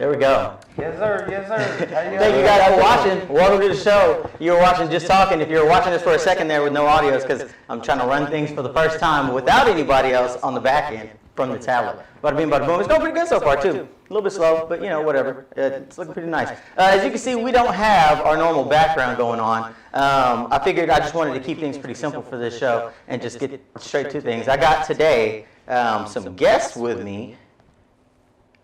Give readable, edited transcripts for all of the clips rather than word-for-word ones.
There we go. Yes, sir. Yes, sir. Thank you guys for watching. Welcome to the show. You were watching Just Talking. If you were watching this for a second there with no audio, it's because I'm trying to run things for the first time without anybody else on the back end from the tablet. Bada bing, bada boom. It's going pretty good so far, too. A little bit slow, but, whatever. It's looking pretty nice. As you can see, we don't have our normal background going on. I figured I just wanted to keep things pretty simple for this show and just get straight to things. I got today some guests with me.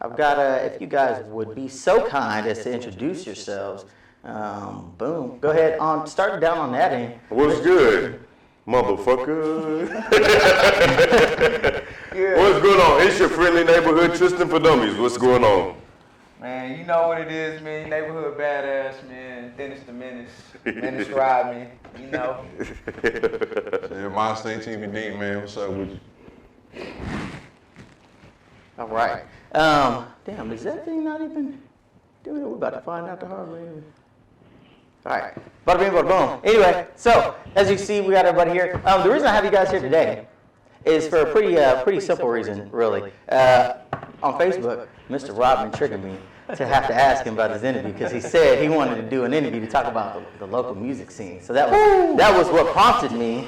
I've got, if you guys would be so kind as to introduce yourselves. Boom. Go ahead. Start down on that end. What's good, motherfucker? What's going on? It's your friendly neighborhood Triston-for-Dummies. What's going on? Man, you know what it is, man. Neighborhood badass, man. Dennis the Menace. Menace Rodman, you know. Yeah, Myndst8 TV Dean, man. What's up with you? All right. Damn, is that thing not even doing it? We're about to find out the hard way. All right. Bada bing, bada boom. Anyway, so as you see, we got everybody here. The reason I have you guys here today is for a pretty simple reason, really. On Facebook, Mr. Rodman triggered me to have to ask him about his interview because he said he wanted to do an interview to talk about the local music scene. So that was what prompted me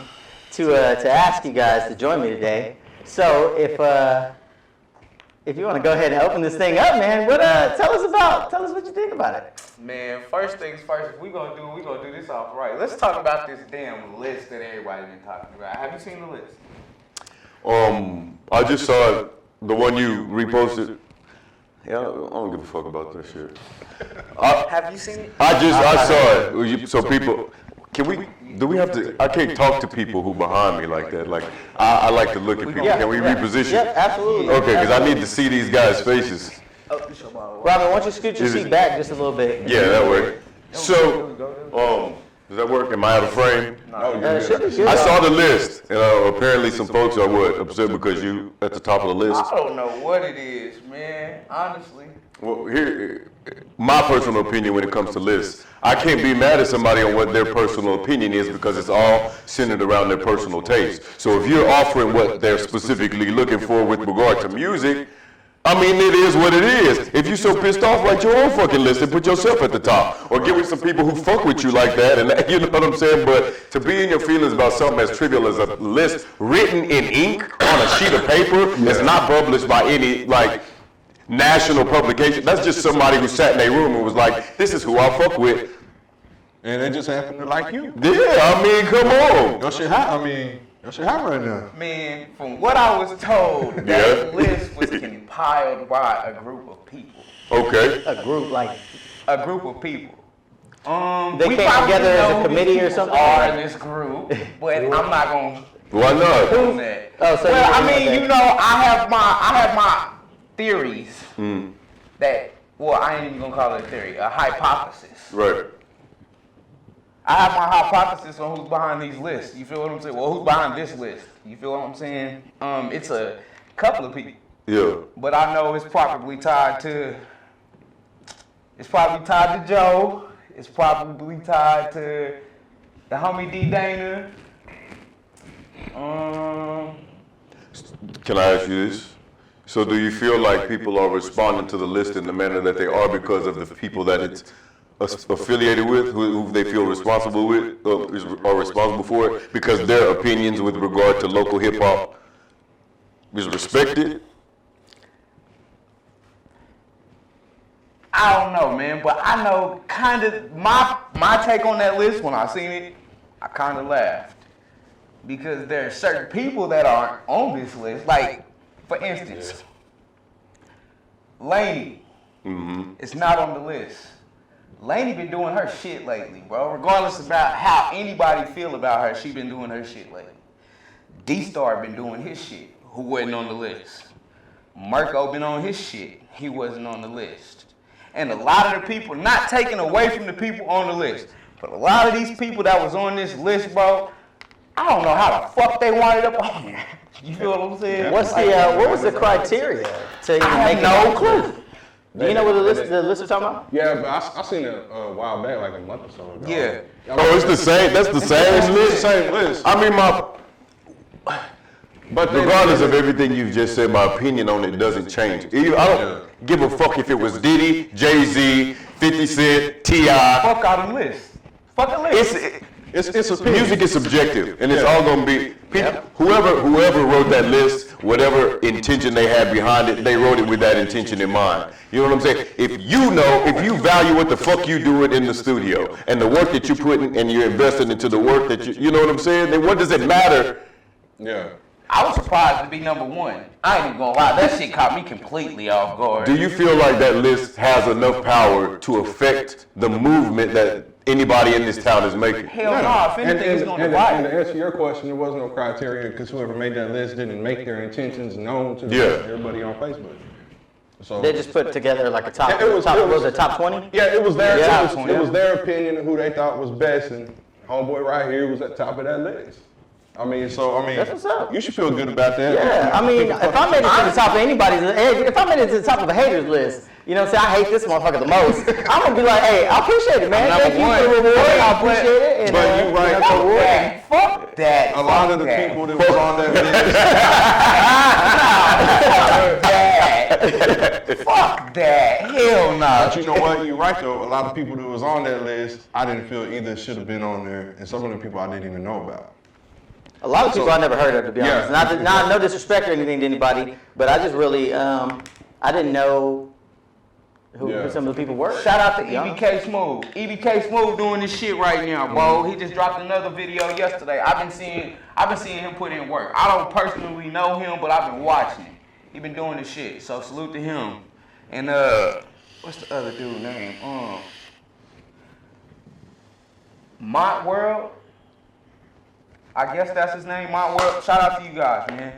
to ask you guys to join me today. So if you want to go ahead and open this thing up, man, tell us what you think about it. Man, first things first, if we're gonna do this off right. Let's talk about this damn list that everybody's been talking about. Have you seen the list? I just saw the one you reposted. Yeah, I don't give a fuck about that shit. Have you seen it? I saw it. So people, do we have to, I can't talk to people who behind me like that. Like, I like to look at people. Can we reposition? Yeah, absolutely. Okay, because I need to see these guys' faces. Robin, why don't you scoot your seat back just a little bit? Yeah, that works. So, does that work? Am I out of frame? It should be good. I saw the list, and apparently some folks are upset because you at the top of the list. I don't know what it is, man. Honestly. Well, here, my personal opinion when it comes to lists, I can't be mad at somebody on what their personal opinion is because it's all centered around their personal taste. So if you're offering what they're specifically looking for with regard to music, I mean, it is what it is. If you're so pissed off, write your own fucking list and put yourself at the top. Or get with some people who fuck with you like that, and you know what I'm saying? But to be in your feelings about something as trivial as a list written in ink on a sheet of paper that's not published by any, national publication, that's just somebody who sat in their room and was like, this is who I fuck with. And they just happen to like you. Yeah, I mean, come on. Your shit hot. Your shit hot right now. Man, from what I was told, that list was compiled by a group of people. Okay. A group of people. They came together as a committee or something? Are in this group, but I'm not gonna. Why not? Do that. Oh, so well, I mean, I have my theories that. Well, I ain't even gonna call it a theory, a hypothesis. Right. I have my hypothesis on who's behind these lists. You feel what I'm saying? Well, who's behind this list? You feel what I'm saying? It's a couple of people. Yeah. But I know it's probably tied to Joe. It's probably tied to the homie D Dana. Can I ask you this? So do you feel like people are responding to the list in the manner that they are because of the people that it's affiliated with, who they feel responsible with, are responsible for it, because their opinions with regard to local hip hop is respected? I don't know, man, but I know kind of my take on that list when I seen it, I kind of laughed. Because there are certain people that aren't on this list. Like, for instance, Lainey is not on the list. Lainey been doing her shit lately, bro. Regardless about how anybody feel about her, she been doing her shit lately. D-Star been doing his shit, who wasn't on the list. Mirko been on his shit, he wasn't on the list. And a lot of the people, not taken away from the people on the list, but a lot of these people that was on this list, bro, I don't know how the fuck they wound up on there. You feel what I'm saying? What's what was the criteria to even make no clue. Do you know what the list is talking about? Yeah, but I seen it a while back, like a month or so ago. Yeah. Oh, it's the same. That's the same list. Same list. I mean, But regardless of everything you've just said, my opinion on it doesn't change. I don't give a fuck if it was Diddy, Jay-Z, 50 Cent, T.I. Fuck out the list. Fuck the list. It's Music is subjective, and it's all gonna be people. Whoever wrote that list, whatever intention they had behind it, they wrote it with that intention in mind. You know what I'm saying? If you value what the fuck you doing in the studio and the work that you put in, and you're investing into the work that you know what I'm saying? Then what does it matter? Yeah. I was surprised to be number one. I ain't even gonna lie, that shit caught me completely off guard. Do you feel like that list has enough power to affect the movement that anybody in this town is making? Hell no, if anything, it's gonna divide. And to answer your question, there was no criteria because whoever made that list didn't make their intentions known to everybody on Facebook. So They just put together like a top. It was- it was- was it top 20? yeah, it was their Yeah. it was their opinion of who they thought was best, and homeboy right here was at the top of that list. That's what's up. you should feel good about that. Yeah, I mean, if I made it to the top of anybody's, if I made it to the top of a haters list, you know, say I hate this motherfucker the most, I'm gonna be like, hey, I appreciate it, man. Thank you for the reward. I appreciate it. And, But you right. Fuck that. A lot of the people that was on that list. Fuck that. Hell no. But you know what? You're right though. A lot of people that was on that list, I didn't feel either should have been on there, and some of the people I didn't even know about. a lot of people I never heard of, to be honest. Yeah. Not no disrespect or anything to anybody, but I just really, I didn't know who some of the people were. Shout out to EBK Smooth. EBK Smooth doing this shit right now, bro. He just dropped another video yesterday. I've been seeing him put in work. I don't personally know him, but I've been watching him. He been doing this shit. So salute to him. And what's the other dude name? Mont World. I guess that's his name, Mont World. Shout out to you guys, man.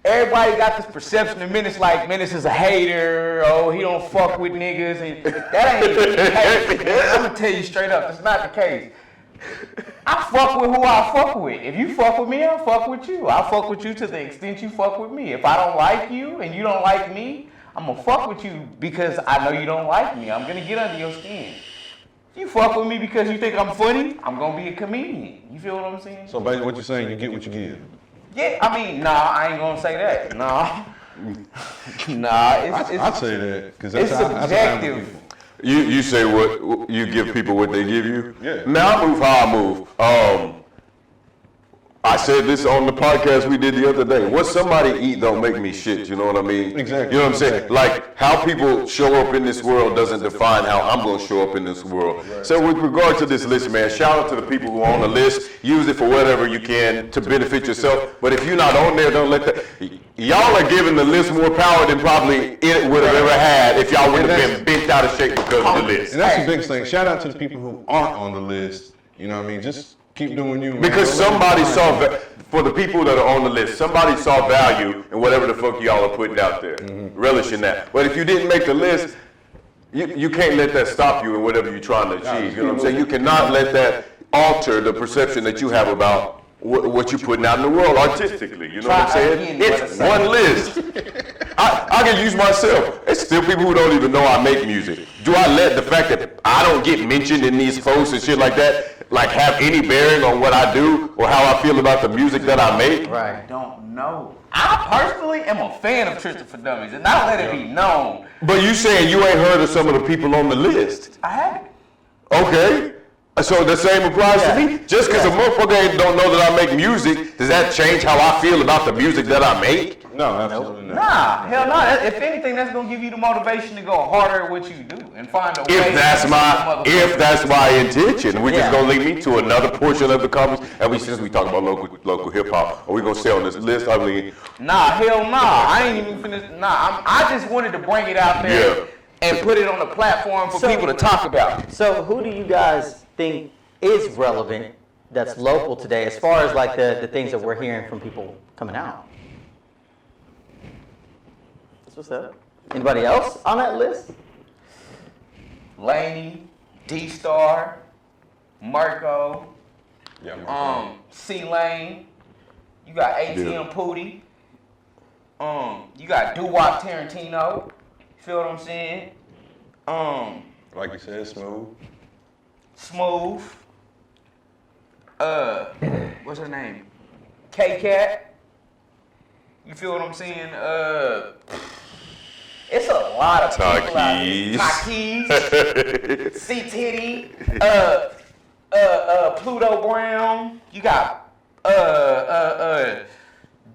Everybody got this perception of Myndst like Myndst is a hater. Oh, he don't fuck with niggas, and that ain't the case. Man. I'm gonna tell you straight up, that's not the case. I fuck with who I fuck with. If you fuck with me, I fuck with you. I fuck with you to the extent you fuck with me. If I don't like you and you don't like me, I'm gonna fuck with you because I know you don't like me. I'm gonna get under your skin. If you fuck with me because you think I'm funny, I'm gonna be a comedian. You feel what I'm saying? So basically, what you're saying, you get what you give. Yeah, I mean, nah, I ain't gonna say that. Nah. I'd say that because that's it's how I handle subjective. people. You say what you give people what they give you? Yeah. Now I move how I move. I said this on the podcast we did the other day. What somebody eat don't make me shit, you know what I mean? Exactly. You know what I'm saying? Like, how people show up in this world doesn't define how I'm going to show up in this world. So with regard to this list, man, shout out to the people who are on the list. Use it for whatever you can to benefit yourself. But if you're not on there, don't let that... Y'all are giving the list more power than probably it would have ever had if y'all would have been bent out of shape because of the list. And that's the biggest thing. Shout out to the people who aren't on the list. You know what I mean? Just keep doing you. Man. Because somebody saw, for the people that are on the list, somebody saw value in whatever the fuck y'all are putting out there. Relish in that. But if you didn't make the list, you can't let that stop you in whatever you're trying to achieve. You know what I'm saying? You cannot let that alter the perception that you have about what you're putting out in the world artistically. You know what I'm saying? It's one list. I can use myself. It's still people who don't even know I make music. Do I let the fact that I don't get mentioned in these posts and shit like that like have any bearing on what I do or how I feel about the music that I make? Right. I don't know. I personally am a fan of Triston-for-Dummies, and I let it be known. But you saying you ain't heard of some of the people on the list. I haven't. Okay. So the same applies to me? Just because a motherfucker don't know that I make music, does that change how I feel about the music that I make? No, absolutely not. Nah, hell no. If anything, that's gonna give you the motivation to go harder at what you do and find a way. If that's my intention, which is gonna lead me to another portion of the conversation. And since we talk about local hip hop, are we gonna stay on this list? I mean, Nah, hell nah. I ain't even finished. Nah, I just wanted to bring it out there and put it on the platform for people to talk about. So who do you guys think is relevant that's local today as far as like the things that we're hearing from people coming out? That's what's up. Anybody else on that list? Laney, D-Star, Marco, Yeah, C-Lane. You got ATM Pootie. You got Doo-Wop Tarantino. You feel what I'm saying? like you said, Smooth. Smooth. What's her name? K-Cat. You feel what I'm saying? It's a lot of people out here. Takis, C-Titty, Pluto Brown. You got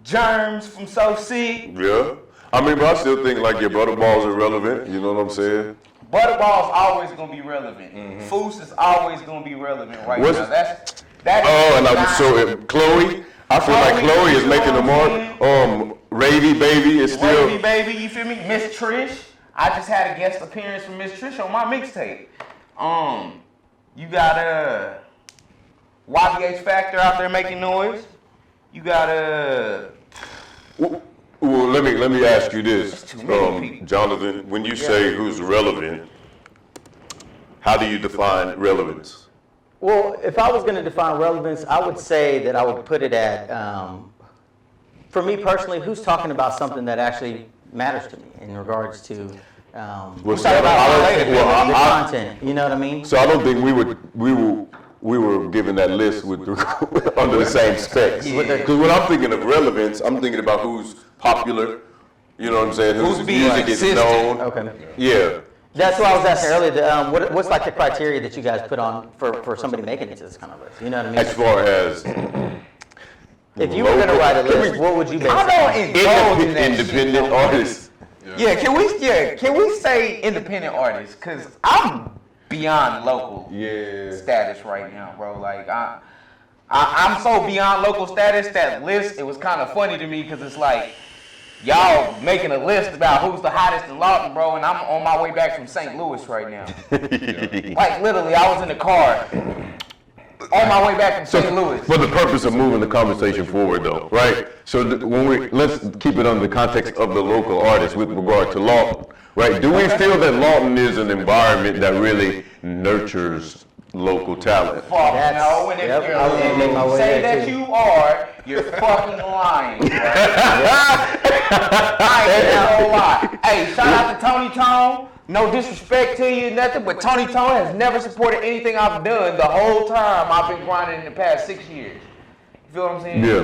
Germs from So Sick. Yeah. I mean, but I still think like your Butterball's irrelevant. You know what I'm saying? Butterball's always gonna be relevant. Foos is always gonna be relevant right now. Chloe, I feel like Chloe is making the mark. Ravy Baby is still. Ravy Baby, you feel me? Miss Trish. I just had a guest appearance from Miss Trish on my mixtape. You got YBH Factor out there making noise. You got Well, let me ask you this, That's too many people. Johnathan. When you say who's relevant, how do you define relevance? Well, if I was going to define relevance, I would say that I would put it at, for me personally, who's talking about something that actually matters to me in regards to Well, the content. You know what I mean? So I don't think we were given that list with under the same specs. Because when I'm thinking of relevance, I'm thinking about who's popular. You know what I'm saying? Whose music is known. Okay. Yeah. That's what I was asking earlier. What's like the criteria that you guys put on for somebody making it to this kind of list? You know what I mean? As far as if you were going to write a list, what would you base it on? Independent artists. Yeah, can we say independent artists? Cause I'm beyond local status right now, bro. Like I'm so beyond local status that list. It was kind of funny to me because it's like y'all making a list about who's the hottest in Lawton, bro, and I'm on my way back from St. Louis right now. Like literally, I was in the car on my way back from St. Louis. For the purpose of moving the conversation forward, though, right? So let's keep it under the context of the local artists with regard to Lawton, right? Do we feel that Lawton is an environment that really nurtures local talent? Fuck no, and if you say that you are, you're fucking lying. I ain't gonna lie. Hey, shout out to Tony Tone. No disrespect to you, nothing, but Tony Tone has never supported anything I've done the whole time I've been grinding in the past 6 years. You feel what I'm saying? Yeah.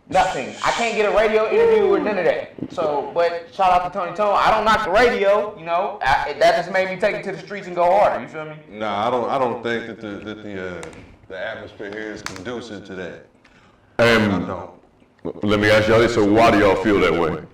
Nothing. I can't get a radio interview or none of that. So, but shout out to Tony Tone. I don't knock the radio, you know. That just made me take it to the streets and go harder. You feel me? Nah, I don't think that the atmosphere here is conducive to that. I don't. Let me ask y'all this, so why do y'all feel that way?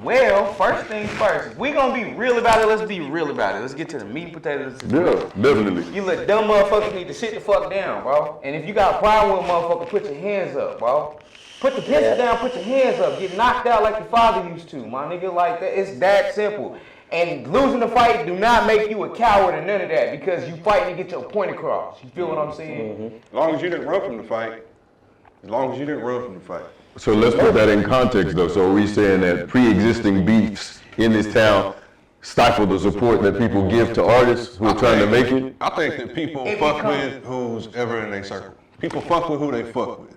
Well, first things first. If we gonna be real about it, let's be real about it. Let's get to the meat and potatoes. Yeah, definitely. You let dumb motherfuckers need to sit the fuck down, bro. And if you got a problem with a motherfucker, put your hands up, bro. Put the pencil down, put your hands up. Get knocked out like your father used to, my nigga. Like that. It's that simple. And losing the fight do not make you a coward or none of that because you fighting to get your point across. You feel what I'm saying? As long as you didn't run from the fight. So let's put that in context, though. So are we saying that pre-existing beefs in this town stifle the support that people give to artists who are trying to make it? I think that people fuck with who's ever in their circle. People fuck with who they fuck with.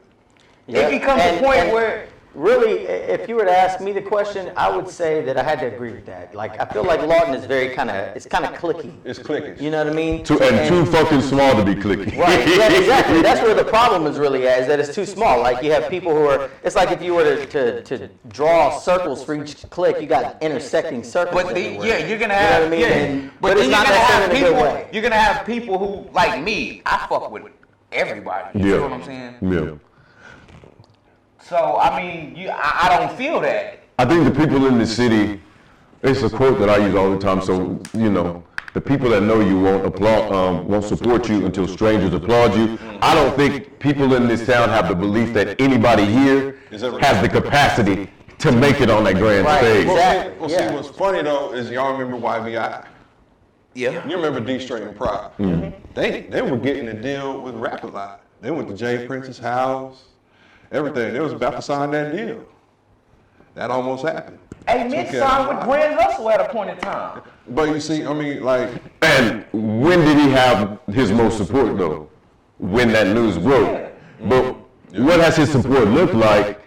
It becomes a point where really, if you were to ask me the question, I would say that I had to agree with that. Like, I feel like Lawton is it's kind of cliquey. It's cliquish. You know what I mean? Too fucking small to be clicky. Right, yeah, exactly. That's where the problem is really at, is that it's too small. Like, you have people who are, it's like if you were to draw circles for each clique, you got intersecting circles. But everywhere. you're gonna have, you know what I mean? but it's then not necessarily in a good way. you're gonna have people who, like me, I fuck with everybody. You know what I'm saying? Yeah. So, I mean, I don't feel that. I think the people in the city, it's a quote that I use all the time, so, you know, the people that know you won't support you until strangers applaud you. I don't think people in this town have the belief that anybody here has the capacity to make it on that grand stage. Well, see, what's funny though is y'all remember YBI. Yeah. You remember D Straight and Pride. They were getting a deal with Rap A Lot. They went to Jay Prince's house. Everything. They was about to sign that deal. That almost happened. Hey, Myndst signed with Grand Hustle at a point in time. But you see, I mean, like... And when did he have his most support, though? When that news broke. But what has his support looked like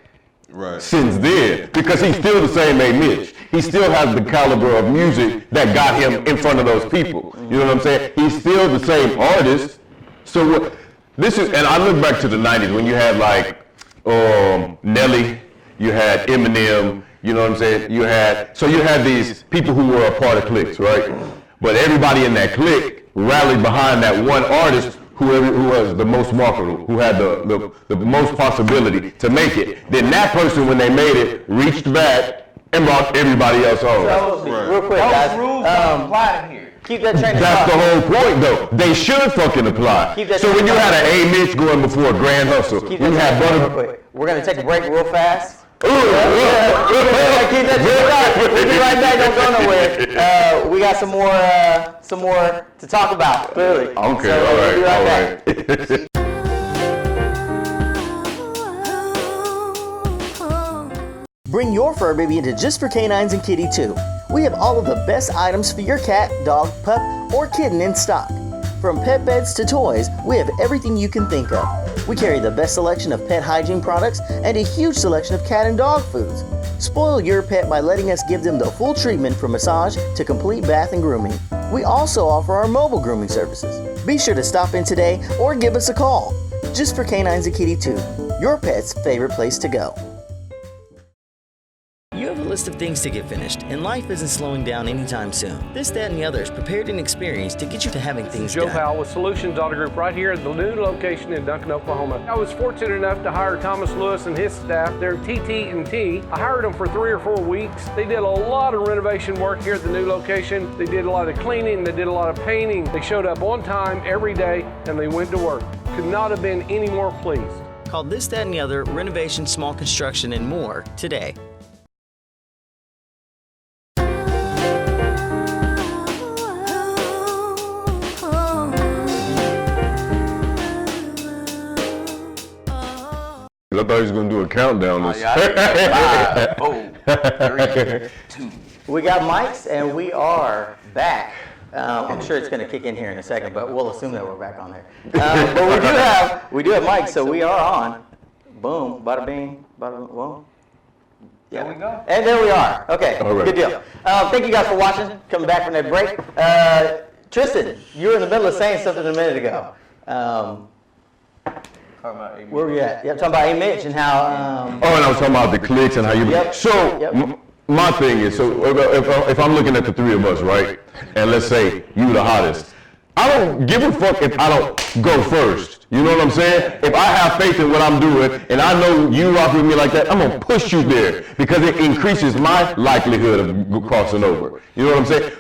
since then? Because he's still the same A. Mitch. He still has the caliber of music that got him in front of those people. You know what I'm saying? He's still the same artist. So this is, and I look back to the 90s when you had like Nelly, you had Eminem, you know what I'm saying? You had these people who were a part of cliques, right? But everybody in that clique rallied behind that one artist who was the most marketable, who had the most possibility to make it. Then that person, when they made it, reached back and brought everybody else on. So, real quick, guys. Those rules don't apply here. Keep that train of That's thought. the whole point, though. They should fucking apply. Keep that So when you train of had an A. Mitch going before a Grand Hustle, Keep when you that had train of thought Butter. real quick. We're going to take a break real fast. Ooh, Keep that train of thought. We'll be right back. Don't go nowhere. We got some more to talk about, clearly. Okay, So, all we'll be right. back. Bring your fur baby into Just for Canines and Kitty too. We have all of the best items for your cat, dog, pup, or kitten in stock. From pet beds to toys, we have everything you can think of. We carry the best selection of pet hygiene products and a huge selection of cat and dog foods. Spoil your pet by letting us give them the full treatment from massage to complete bath and grooming. We also offer our mobile grooming services. Be sure to stop in today or give us a call. Just for Canines and Kitty too, your pet's favorite place to go. You have a list of things to get finished, and life isn't slowing down anytime soon. This, That, and the Other is prepared and experienced to get you to having things Joe done. Powell with Solutions Auto Group right here at the new location in Duncan, Oklahoma. I was fortunate enough to hire Thomas Lewis and his staff. They're TT&T. I hired them for 3 or 4 weeks. They did a lot of renovation work here at the new location. They did a lot of cleaning. They did a lot of painting. They showed up on time every day, and they went to work. Could not have been any more pleased. Call This, That, and the Other, renovation, small construction, and more today. I thought he was going to do a countdown. Oh, yeah, 5, 4, 3, 2. We got mics, and we are back. I'm sure it's going to kick in here in a second, but we'll assume that we're back on there. But we do have mics, so we are on. Boom, bada bing, bada boom. There we go. And there we are. Okay, All right. good deal. Thank you guys for watching, coming back from that break. Tristan, you were in the middle of saying something a minute ago. Where were you at? Yeah, talking about A. Mitch and how. And I was talking about the clicks and how you. Yep. So Yep. my thing is, so if I'm looking at the three of us, right, and let's say you the hottest, I don't give a fuck if I don't go first. You know what I'm saying? If I have faith in what I'm doing and I know you rock with me like that, I'm gonna push you there because it increases my likelihood of crossing over. You know what I'm saying?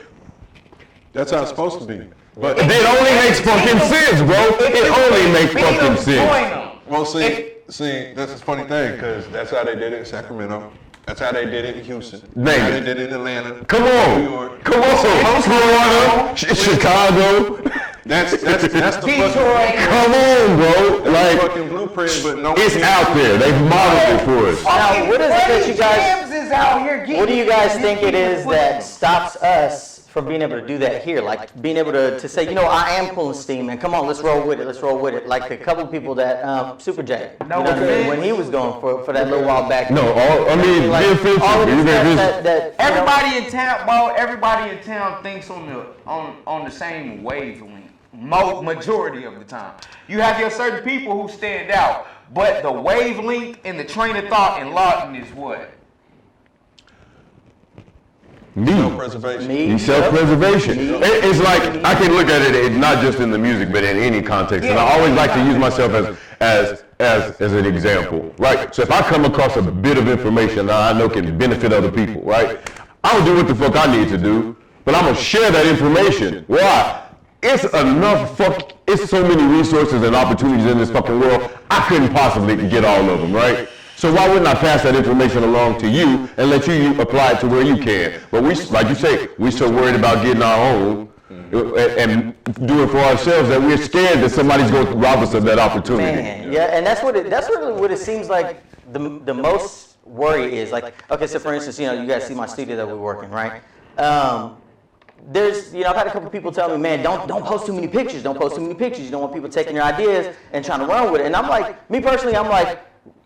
That's how it's supposed to be. But it only makes fucking sense, bro. It only makes fucking sense. Well, see, that's a funny thing, because that's how they did it in Sacramento. That's how they did it in Houston. Name That's how it. they did it in Atlanta. Come New on, York. come on, Florida, Chicago. That's the Detroit. Come on, bro. Like, fucking blueprint, but no. it's out there. They've modeled it for us. Now, what is it that you guys? James is out here getting What do you guys think it is that that stops us from being able to do that here? Like being able to say, you know, I am pulling steam, and come on, let's roll with it. Like the couple people that Super J, you know what I mean? When he was going for that little while back. No, be Like, offensive. all of You these can guys just- that Everybody in town, bro. Everybody in town thinks on the same wavelength. Majority of the time, you have your certain people who stand out, but the wavelength and the train of thought in Lawton is what? Me. Self-preservation. Self-preservation. It's like, I can look at it not just in the music, but in any context. And I always like to use myself as an example, right? So if I come across a bit of information that I know can benefit other people, right? I'll do what the fuck I need to do, but I'm gonna share that information. Why? It's it's so many resources and opportunities in this fucking world, I couldn't possibly get all of them, right? So why wouldn't I pass that information along to you and let you apply it to where you can? But we, like you say, we're so worried about getting our own and doing it for ourselves that we're scared that somebody's going to rob us of that opportunity. Man, yeah, and that's really what it seems like the most worry is. Like, okay, so for instance, you know, you guys see my studio that we're working, right? There's, you know, I've had a couple people tell me, man, don't post too many pictures. Don't post too many pictures. You don't want people taking your ideas and trying to run with it. And I'm like, me personally, I'm like,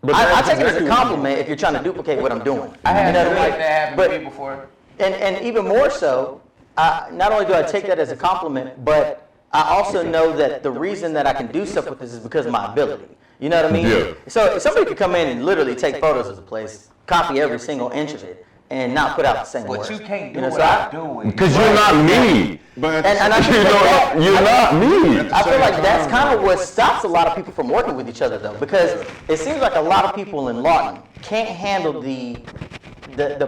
I take it as a compliment if you're trying to duplicate what I'm doing. I had You know something what I mean? like that happen to me before. And even more so, not only do I take that as a compliment, but I also know that the reason that I can do stuff with this is because of my ability. You know what I mean? Yeah. So somebody could come in and literally take photos of the place, copy every single inch of it, and not put out the same But words. you can't do know, what so I do. Because you're not me. But And I think that, You're not me. I feel like that's kind of what stops a lot of people from working with each other, though, because it seems like a lot of people in Lawton can't handle the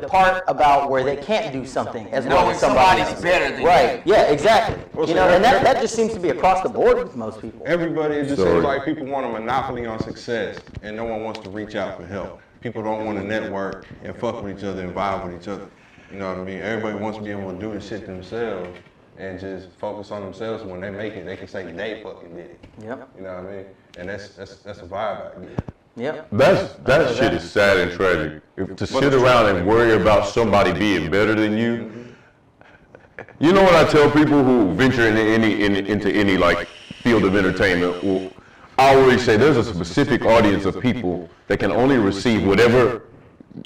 part about where they can't do something as well as somebody somebody's else. better than Right? Yeah, exactly. Well, You see, know, and that just seems to be across the board with most people. everybody, it just Sorry. seems like people want a monopoly on success, and no one wants to reach out for help. People don't want to network and fuck with each other and vibe with each other. You know what I mean? Everybody wants to be able to do the shit themselves and just focus on themselves. When they make it, they can say they fucking did it. Yep. You know what I mean? And that's a vibe I get. Yep. That shit is sad and tragic. To sit around and worry about somebody being better than you. You know what I tell people who venture into any like field of entertainment? Well, I always say there's a specific audience of people that can only receive whatever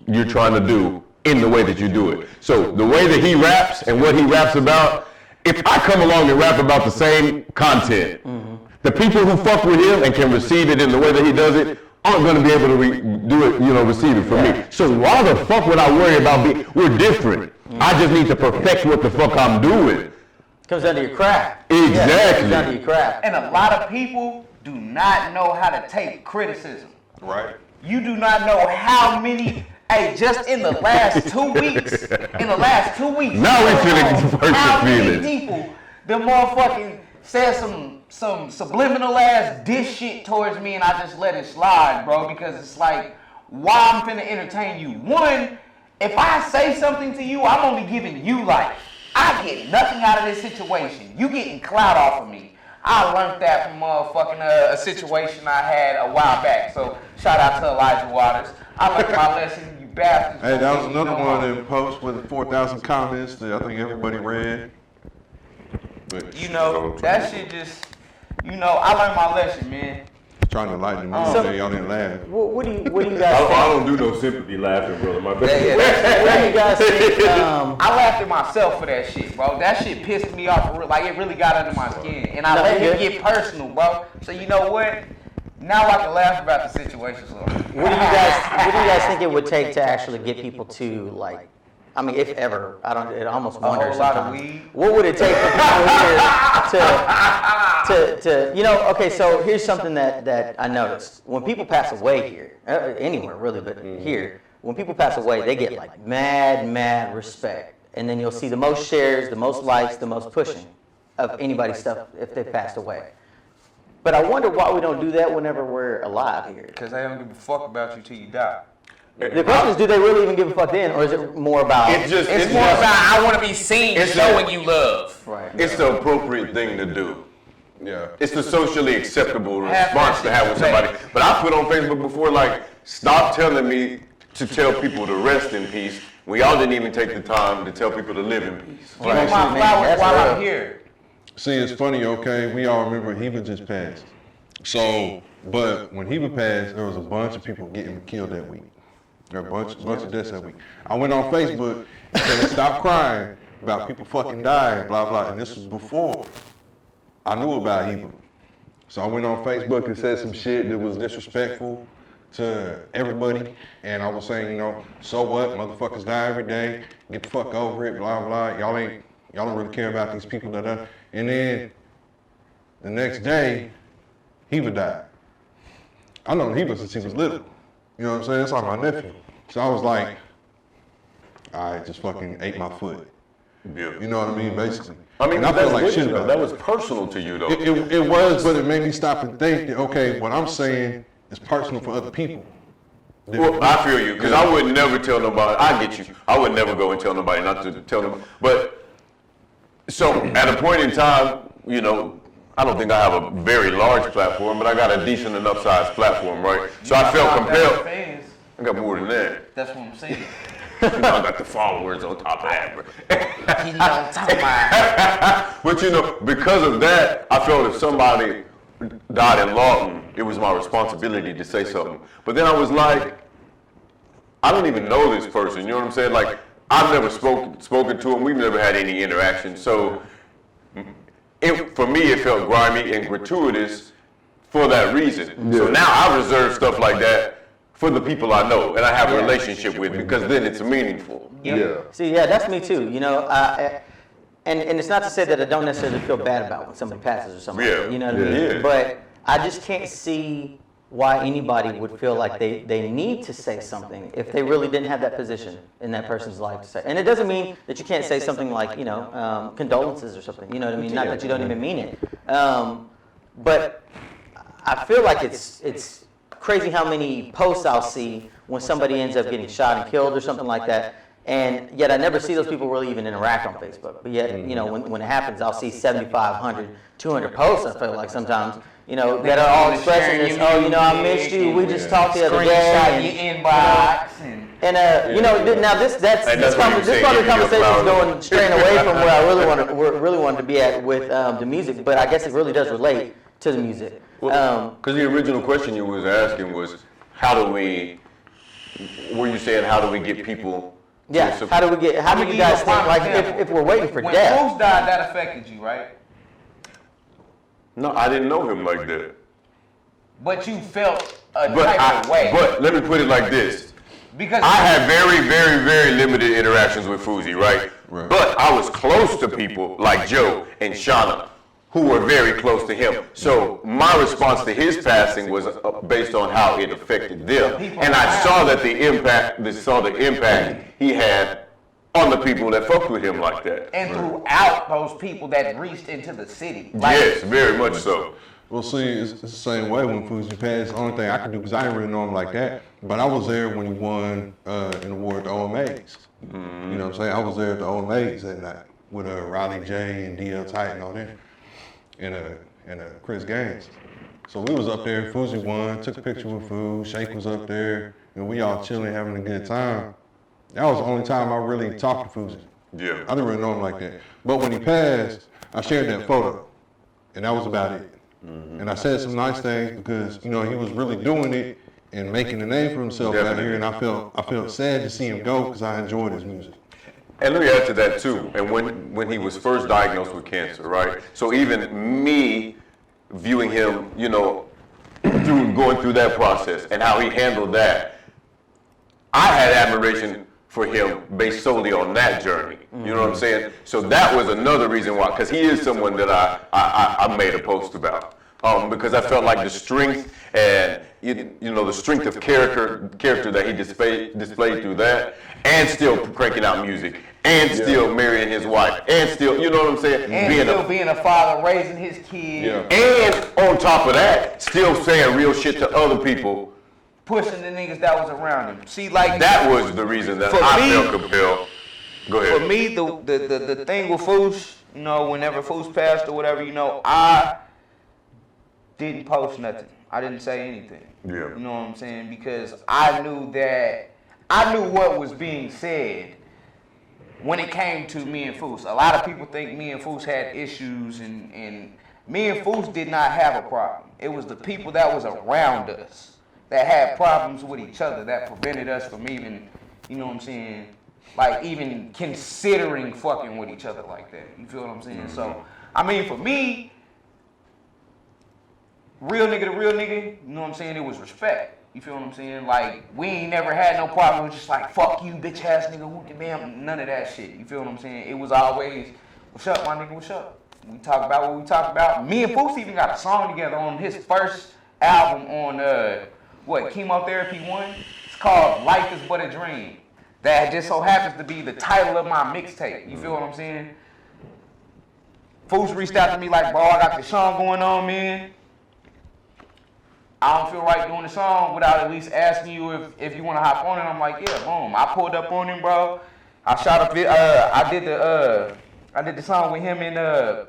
you're trying to do in the way that you do it. So the way that he raps and what he raps about, if I come along and rap about the same content, the people who fuck with him and can receive it in the way that he does it aren't going to be able to do it, receive it from me. So why the fuck would I worry about we're different. I just need to perfect what the fuck I'm doing. Comes down to your craft. Exactly. Yeah, comes down to your craft. And a lot of people do not know how to take criticism. Right. You do not know how many, just in the last 2 weeks, Now we feeling the person how many feelings. people, the motherfucking said some subliminal ass diss shit towards me and I just let it slide, bro, because it's like, why I'm finna entertain you? One, if I say something to you, I'm only giving you life. I get nothing out of this situation. You getting clout off of me. I learned that from a situation I had a while back. So shout out to Elijah Waters. I learned my lesson, you bastards. Hey, that was another one of them posts with 4,000 comments that I think everybody read. But That shit just, I learned my lesson, man. trying to lighten the mood there, y'all didn't laugh. What do you guys think? I don't do no sympathy laughing, brother. My bad. What do you guys think? I laughed at myself for that shit, bro. That shit pissed me off. Like, it really got under my skin. And I let it get personal, bro. So you know what? Now I can laugh about the situation. So. What do you guys think it would take to actually get people to, like, I mean, if ever, it almost wonder whole lot of sometimes. weed? What would it take for people here to okay, so here's something that I noticed. When people pass away here, anywhere really, but here, when people pass away, they get like mad respect. And then you'll see the most shares, the most likes, the most pushing of anybody's stuff if they passed away. But I wonder why we don't do that whenever we're alive here. Because they don't give a fuck about you till you die. The question is, do they really even give a fuck then, or is it more about? It's more about I want to be seen showing you love. Right. It's the appropriate thing to do. Yeah. It's the socially acceptable response to have with somebody. But I put on Facebook before, like, stop telling me to tell people to rest in peace. We all didn't even take the time to tell people to live in peace. Give me my flowers while I'm here. See, it's funny, okay? We all remember Heba just passed. So, but when Heba passed, there was a bunch of people getting killed that week. There were a bunch of deaths that week. I went on Facebook and said, stop crying about people fucking dying, blah, blah. And this was before I knew about Heba. So I went on Facebook and said some shit that was disrespectful to everybody. And I was saying, so what? Motherfuckers die every day. Get the fuck over it, blah, blah. Y'all don't really care about these people that die. And then the next day, Heba died. I known Heba since he was little. You know what I'm saying? That's like my nephew. So I was like, I just fucking ate my foot. Yeah. You know what I mean? Basically. I mean, and I feel like shit about that was personal to you, though. It was, but it made me stop and think that, okay, what I'm saying is personal for other people. Well, I feel you, because I would never tell nobody. I get you. I would never go and tell nobody not to tell them. But, so, at a point in time, I don't think I have a very large platform, but I got a decent enough sized platform, right? So I felt compelled. I got more than that. That's what I'm saying. I got the followers on top of that, bro. You know what I'm talking about. But because of that, I felt if somebody died in Lawton, it was my responsibility to say something. But then I was like, I don't even know this person, you know what I'm saying? Like, I've never spoken to him, we've never had any interaction. So for me, it felt grimy and gratuitous for that reason. So now I reserve stuff like that for the people I know and I have a relationship with, because then it's meaningful. See, that's me too. You know, and it's not to say that I don't necessarily feel bad about when somebody passes or something. Like that, you know what I mean? But I just can't see why anybody would feel like they need to say something if they really didn't have that position in that person's life to say. And it doesn't mean that you can't say something like, you know, condolences or something. You know what I mean? Not that you don't even mean it. But I feel like it's crazy how many posts I'll see when somebody ends up getting shot and killed or something like that. And yet I never see those people really even interact on Facebook. But yet, you know, when it happens, I'll see 7,500, 200 posts, I feel like sometimes, you know, that are all expressing this, oh, you know, I missed you, we just talked the other day. Your inbox and you know, now this part of the conversation is going straying away from where I really wanted to be at with the music, but I guess it really does relate to the music. Because the original question you was asking was, were you saying how do we get people? How do you guys think, like, if we're waiting for when death? When Foos died, that affected you, right? No, I didn't know him like that. But you felt a type of way. But let me put it like this. Because I had very, very, very limited interactions with Fousey, right? But I was close to people like Joe and Shauna, who were very close to him. So my response to his passing was based on how it affected them. And I saw that the impact he had on the people that fucked with him like that. And throughout those people that reached into the city. Yes, very much so. Well, see, it's the same way when Fousey passed. The only thing I could do, because I didn't really know him like that, but I was there when he won an award at the OMAs. You know what I'm saying? I was there at the OMAs that night with Riley J and DL Tight and all that, and Chris Gaines. So we was up there, Fousey won, took a picture with Foos, Shake was up there, and we all chilling, having a good time. That was the only time I really talked to Fousey. Yeah. I didn't really know him like that. But when he passed, I shared that photo, and that was about it. And I said some nice things because, you know, he was really doing it and making a name for himself out here, and I felt sad to see him go because I enjoyed his music. And let me add to that too. And when he was first diagnosed with cancer, right? So even me viewing him, you know, going through that process and how he handled that, I had admiration for him based solely on that journey. You know what I'm saying? So that was another reason why, because he is someone that I made a post about. Because I felt like the strength and you know the strength of character that he displayed through that, and still cranking out music, and still marrying his wife, and still, you know what I'm saying? And being a father, raising his kids. And on top of that, still saying real shit to other people. Pushing the niggas that was around him. See, like that was the reason that I felt compelled. Go ahead. For me, the thing with Foos, you know, whenever Foos passed or whatever, you know, I didn't post nothing. I didn't say anything. Yeah. You know what I'm saying? Because I knew what was being said when it came to me and Foos. A lot of people think me and Foos had issues, and me and Foos did not have a problem. It was the people that was around us that had problems with each other that prevented us from even, you know what I'm saying, like even considering fucking with each other like that. You feel what I'm saying? So, I mean, for me, real nigga to real nigga, you know what I'm saying, it was respect. You feel what I'm saying? Like, we ain't never had no problem. It was just like, fuck you, bitch ass nigga, whoopty bam, none of that shit. You feel what I'm saying? It was always, what's up, my nigga, what's up? We talk about what we talk about. Me and Foos even got a song together on his first album on, Chemotherapy 1? It's called Life Is But a Dream. That just so happens to be the title of my mixtape. You feel what I'm saying? Foos reached out to me like, bro, I got this song going on, man. I don't feel right doing the song without at least asking you if you want to hop on it. I'm like, yeah, boom. I pulled up on him, bro. I shot a video. I did the song with him in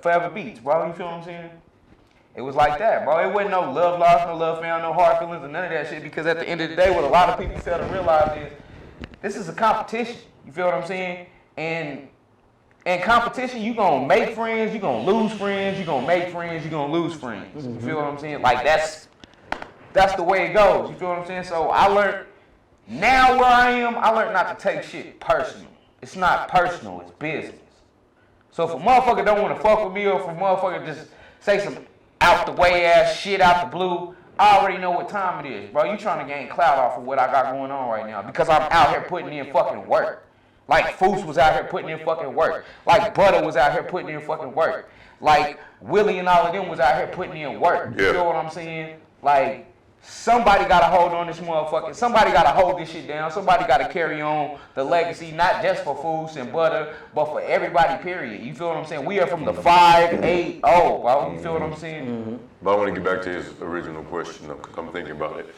Forever Beats, bro. You feel what I'm saying? It was like that, bro. It wasn't no love lost, no love found, no hard feelings, and none of that shit. Because at the end of the day, what a lot of people fail to realize is this is a competition. You feel what I'm saying? And in competition, you gonna make friends, you gonna lose friends, you gonna make friends, you gonna lose friends. You feel what I'm saying? Like that's the way it goes. You feel what I'm saying? So I learned now where I am. I learned not to take shit personal. It's not personal. It's business. So if a motherfucker don't want to fuck with me, or if a motherfucker just say some out the way ass shit out the blue. I already know what time it is, bro. You trying to gain clout off of what I got going on right now because I'm out here putting in fucking work. Like Foose was out here putting in fucking work. Like Butter was out here putting in fucking work. Like Willie and all of them was out here putting in work. You feel what I'm saying? Like somebody got to hold on this motherfucker. Somebody got to hold this shit down. Somebody got to carry on the legacy, not just for Foose and Butter, but for everybody, period. You feel what I'm saying? We are from the 580, bro. You feel what I'm saying? Mm-hmm. But I want to get back to his original question, because I'm thinking about it.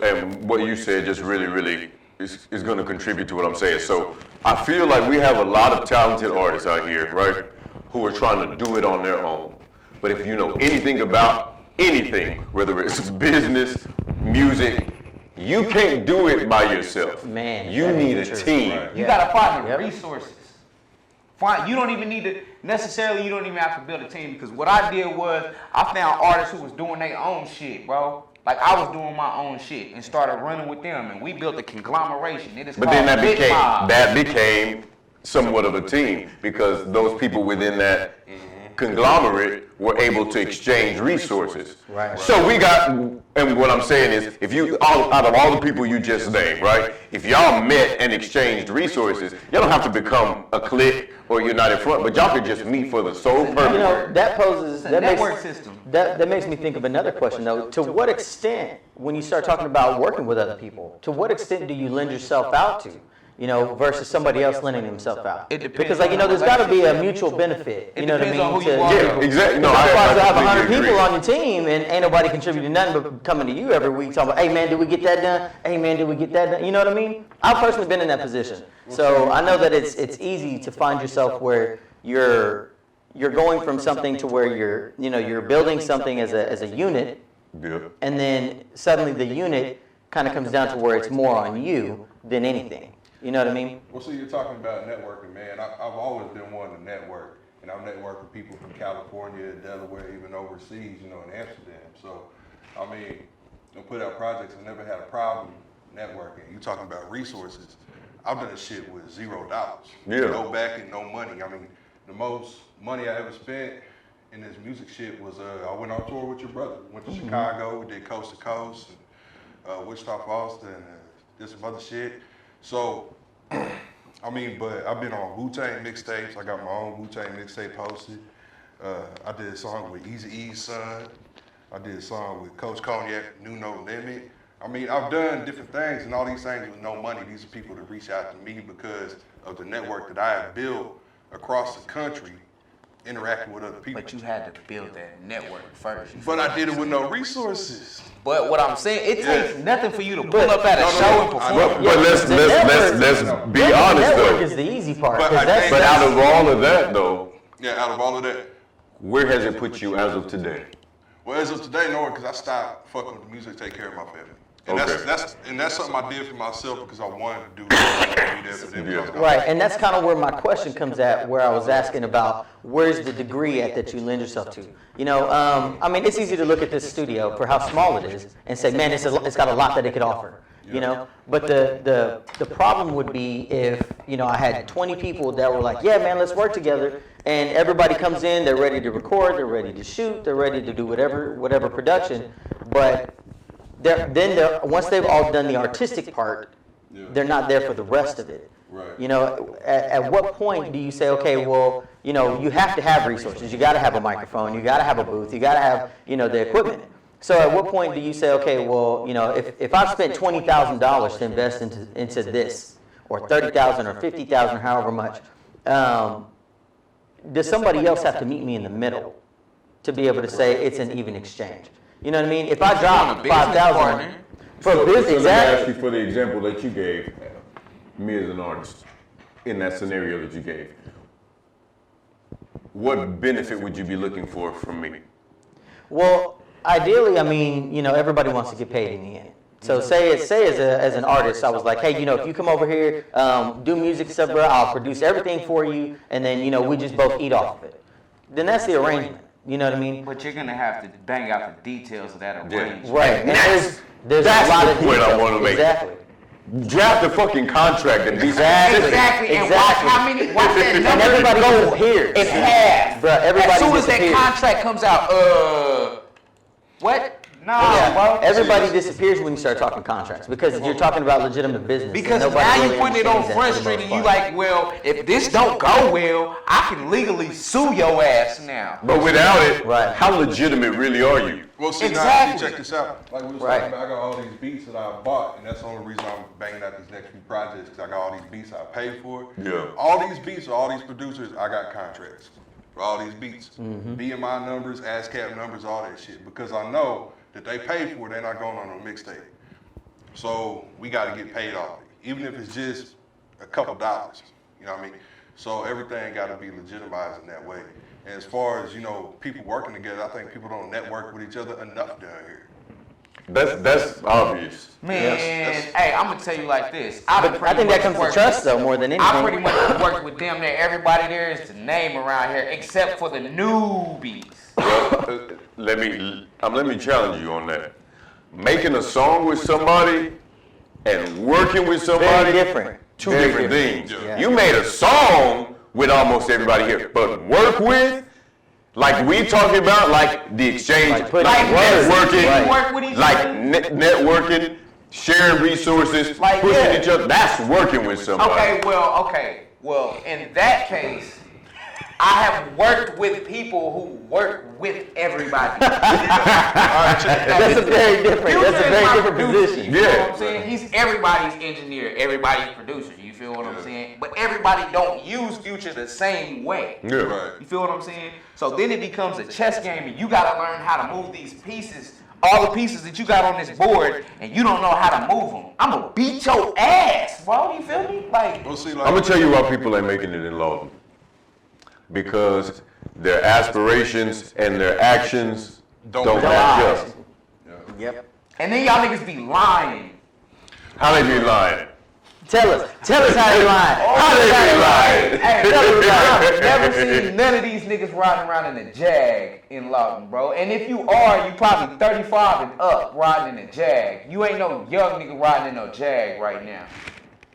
And what you said just really is going to contribute to what I'm saying. So I feel like we have a lot of talented artists out here, right, who are trying to do it on their own. But if you know anything about anything, whether it's business, music, you can't do it by yourself. Man, you need a team. Right. You gotta find the resources. You don't even need to, necessarily you don't even have to build a team, because what I did was I found artists who was doing their own shit, bro. Like I was doing my own shit and started running with them, and we built a conglomeration. But then that became somewhat of a team, because those people within that conglomerate were able to exchange resources. Right. So we got, and what I'm saying is, if you, out of all the people you just named, right, if y'all met and exchanged resources, y'all don't have to become a clique or you're not in front, but y'all could just meet for the sole purpose. You know, that poses, that network system. That makes me think of another question though. To what extent, when you start talking about working with other people, to what extent do you lend yourself out to? You know, versus somebody else lending himself out. It depends. Because, like, you know, there's got to be a mutual benefit. You know what I mean? It depends on who you are. Yeah, exactly. No, That's why you have 100 completely people agree. on your team and ain't nobody contributing nothing but coming to you every week talking about, hey man, did we get that done? Hey man, did we get that done? You know what I mean? I've personally been in that position. So I know that it's easy to find yourself where you're going from something to where you're building something as a unit, and then suddenly the unit kind of comes down to where it's more on you than anything. You know what I mean? Well, see, you're talking about networking, man. I've always been one to network, and I've networked with people from California, Delaware, even overseas, you know, in Amsterdam. So, I mean, to put out projects, I never had a problem networking. You talking about resources? I've done shit with $0. Yeah. No backing, no money. I mean, the most money I ever spent in this music shit was I went on tour with your brother. Went to Chicago, we did coast to coast, and Wichita Falls, and did some other shit. So, I mean, but I've been on Wu-Tang mixtapes. I got my own Wu-Tang mixtape posted. I did a song with Eazy-E's son. I did a song with Coach Cognac, New No Limit. I mean, I've done different things, and all these things with no money. These are people that reach out to me because of the network that I have built across the country, interacting with other people. But you had to build that network first. But I did it with no resources. But what I'm saying, it takes nothing for you to pull up at a show and perform. But let's be honest Network though. is the easy part. But 'cause that's- But out of all of that though, Yeah, out of all of that. where has it put you as of today? Well, as of today, nowhere, because I stopped fucking with the music to take care of my family. And Okay. that's something I did for myself because I wanted to do that, be there for them. Yeah. Right, and that's kind of where my question comes at, where I was asking about where's the degree at that you lend yourself to. You know, I mean, it's easy to look at this studio for how small it is and say, man, it's got a lot that it could offer. You know, but the problem would be if, you know, I had 20 people that were like, yeah, man, let's work together, and everybody comes in, they're ready to record, they're ready to shoot, they're ready to do whatever production, but once they've all done the artistic part, they're not there for the rest of it. Right. You know, at what point do you say, okay, well, you know, you have to have resources. You got to have a microphone. You got to have a booth. You got to have, you know, the equipment. So at what point do you say, okay, well, you know, if I've spent $20,000 to invest into this, or $30,000 or $50,000, or however much, does somebody else have to meet me in the middle to be able to say it's an even exchange? You know what I mean? If I drop $5,000 for a business, Let me exactly. ask you for the example that you gave me as an artist in that scenario that you gave. What benefit would you be looking for from me? Well, ideally, I mean, you know, everybody wants to get paid in the end. So say as an artist, I was like, hey, you know, if you come over here, do music stuff, bro, I'll produce everything for you, and then, you know, we just both eat off of it. Then that's the arrangement. You know what I mean? But you're gonna have to bang out the details of that arrangement. Right. And there's That's a lot the of point I details. wanna make. Exactly. Draft a fucking contract and be Exactly. And watch that And number everybody go disappears. in half. Bruh, everybody as soon as disappears. that contract comes out, what? Nah, bro. Everybody disappears when you start talking contracts because you're talking about legitimate business. Because and nobody now really you're putting it on understands that for the frustrated. most You part. like, well, if this don't go well, I can legally sue your ass now. But without it, Right. how legitimate really are you? Well, see, now, Exactly. see, check this out. Like we was Right. talking about, I got all these beats that I bought, and that's the only reason I'm banging out these next few projects, because I got all these beats I paid for. Yeah. All these beats, all these producers, I got contracts for all these beats. BMI numbers, ASCAP numbers, all that shit, because I know that they pay for it, they're not going on a mixtape. So we got to get paid off it, even if it's just a couple dollars. You know what I mean? So everything got to be legitimized in that way. And as far as, you know, people working together, I think people don't network with each other enough down here. That's obvious. Man, hey, I'm gonna tell you like this. I think that comes to trust though more than anything. I pretty much worked with damn near everybody there is to name around here, except for the newbies. Well, let me challenge you on that. Making a song with somebody and working with somebody, Very different. two Very different different. things. Yeah. You made a song with almost everybody here, but work with, like we talking about, like the exchange, Like like, putting words, networking, right. Work with each like other. networking, sharing resources, Like, pushing yeah. each other. That's working with somebody. Okay. Well, in that case, I have worked with people who work with everybody. That's a very different. That's a Future is very my different producer, position. You know Yeah. what I'm saying? He's everybody's engineer, everybody's producer. You feel what I'm saying? But everybody don't use Future the same way. Yeah. Right. You feel what I'm saying? So then it becomes a chess game, and you gotta learn how to move these pieces, all the pieces that you got on this board, and you don't know how to move them. I'm gonna beat your ass, bro. You feel me? Like, Well, see, I'm gonna tell you why people ain't making it in Lawton. Because their aspirations and their actions don't match up. Yep. and then y'all niggas be lying. How they be lying? Tell us how you lying. How they be lying? Hey, I've never seen none of these niggas riding around in a Jag in Lawton, bro. And if you are, you probably 35 and up riding in a Jag. You ain't no young nigga riding in no Jag right now.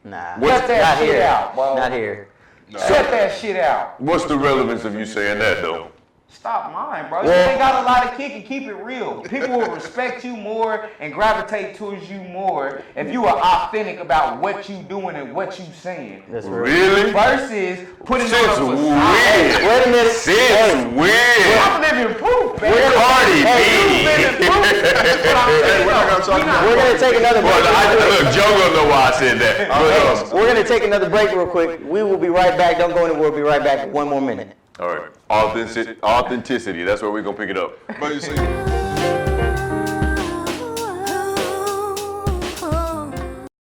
Nah. Cut that Not shit here. out, bro. Not here. Cut that shit out. What's the relevance of you saying that though? Stop lying, bro. You ain't got a lot of kick and keep it real. People will respect you more and gravitate towards you more if you are authentic about what you doing and what you saying. That's real. Really? Versus putting Since on a when? facade. Wait a minute. Since when? I'm living proof, man. Cardi You B. living proof. That's what I'm saying. we're not gonna talk about We're gonna take another break. Look, Joe gonna know why I said that. But, We're gonna take another break real quick. We will be right back. Don't go anywhere. We'll be right back. One more minute. all right, authenticity. That's where we're gonna pick it up. But you see,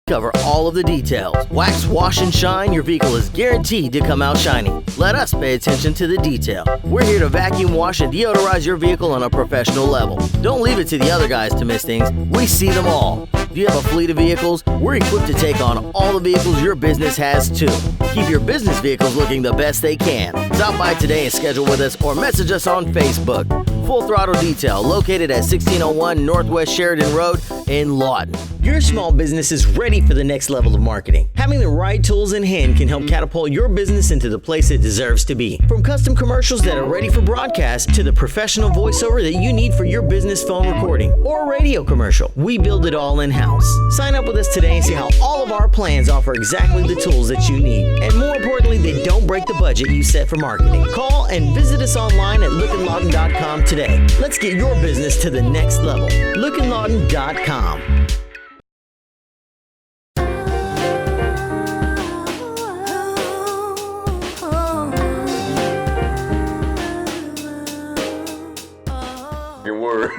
Cover all of the details. Wax, wash, and shine, your vehicle is guaranteed to come out shiny. Let us pay attention to the detail. We're here to vacuum wash and deodorize your vehicle on a professional level. Don't leave it to the other guys to miss things. We see them all. Do you have a fleet of vehicles? We're equipped to take on all the vehicles your business has too. Keep your business vehicles looking the best they can. Stop by today and schedule with us or message us on Facebook. Full Throttle Detail, located at 1601 Northwest Sheridan Road in Lawton. Your small business is ready for the next level of marketing. Having the right tools in hand can help catapult your business into the place it deserves to be. From custom commercials that are ready for broadcast to the professional voiceover that you need for your business phone recording or radio commercial, we build it all in-house. Sign up with us today and see how all of our plans offer exactly the tools that you need. And more importantly, they don't break the budget you set for marketing. Call and visit us online at lookinlawton.com today. Let's get your business to the next level. lookinlawton.com. Word.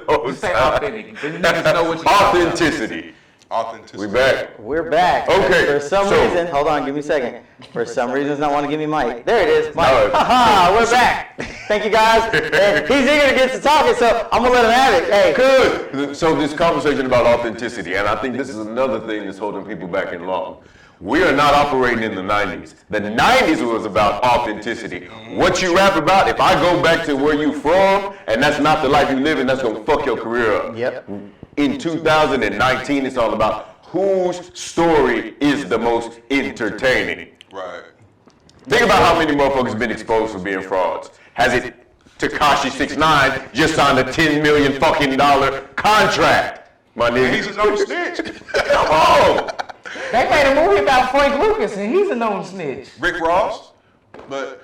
Those Say authentic. The niggas know what you authenticity. authenticity. We back. We're back. Okay, For some so- reason, hold on, give me a second. For some reason, it's not want to give me Mike. There it is, Mike. No. Haha, we're back. Thank you guys. And he's eager to get to talking, so I'm gonna let him have it. Hey. Good. So this conversation about authenticity, and I think this is another thing that's holding people back in Lawton. We are not operating in the 90s. The 90s was about authenticity. What you rap about, if I go back to where you from, and that's not the life you live in, that's gonna fuck your career up. Yep. In 2019, it's all about whose story is the most entertaining. Right. Think about how many motherfuckers been exposed for being frauds. Has it Tekashi 6ix9ine just signed a $10 million fucking contract? My nigga. He's a no snitch. Come on. They made a movie about Frank Lucas, and he's a known snitch. Rick Ross. But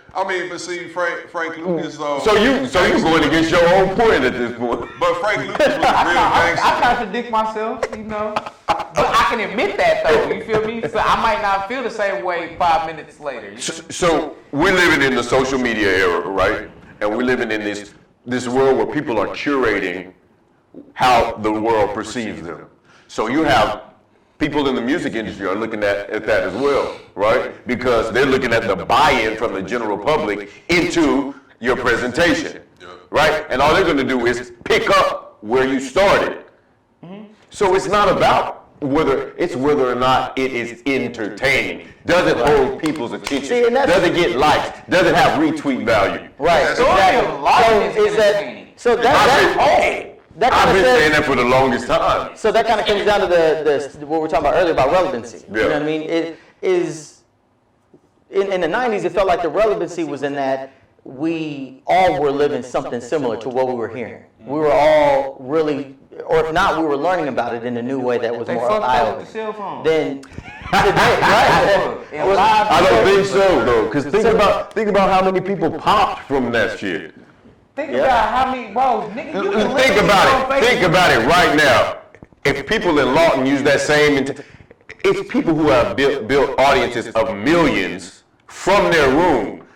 see, Frank Lucas. So you going against your own point at this point. But Frank Lucas was a real I gangster. contradict myself, you know. But I can admit that though, you feel me? So I might not feel the same way 5 minutes later. You feel me? So we're living in the social media era, right? And we're living in this world where people are curating how the world perceives them. So you have people in the music industry are looking at that as well, right? Because they're looking at the buy-in from the general public into your presentation, right? And all they're going to do is pick up where you started. So it's not about whether or not it is entertaining. Does it hold people's attention? See, and does it get likes? Does it have retweet value? Right. So that I've been saying that for the longest time. So that kind of comes down to the what we were talking about earlier about relevancy. You know what I mean? It is in the 90s. It felt like the relevancy was in that we all were living something similar to what we were hearing. We were all really, or if not, we were learning about it in a new way that was more eye-opening. Then today, right? I don't think so though, because think about how many people popped from that shit. Think about how many, bro, nigga, you can Think about it right now. If people in Lawton use that same, it's people who have built audiences of millions from their room.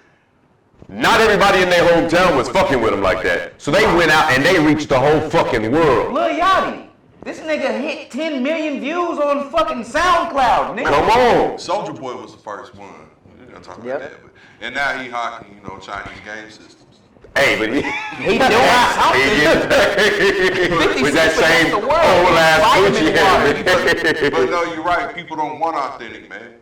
Not everybody in their hometown was fucking with them like that. So they went out and they reached the whole fucking world. Lil Yachty, this nigga hit 10 million views on fucking SoundCloud, nigga. Come on. Soulja Boy was the first one. We're gonna talk about that. And now he hawking, Chinese game systems. Hey, but he doing something. with that same old ass Gucci. But no, you're right. People don't want authentic, man.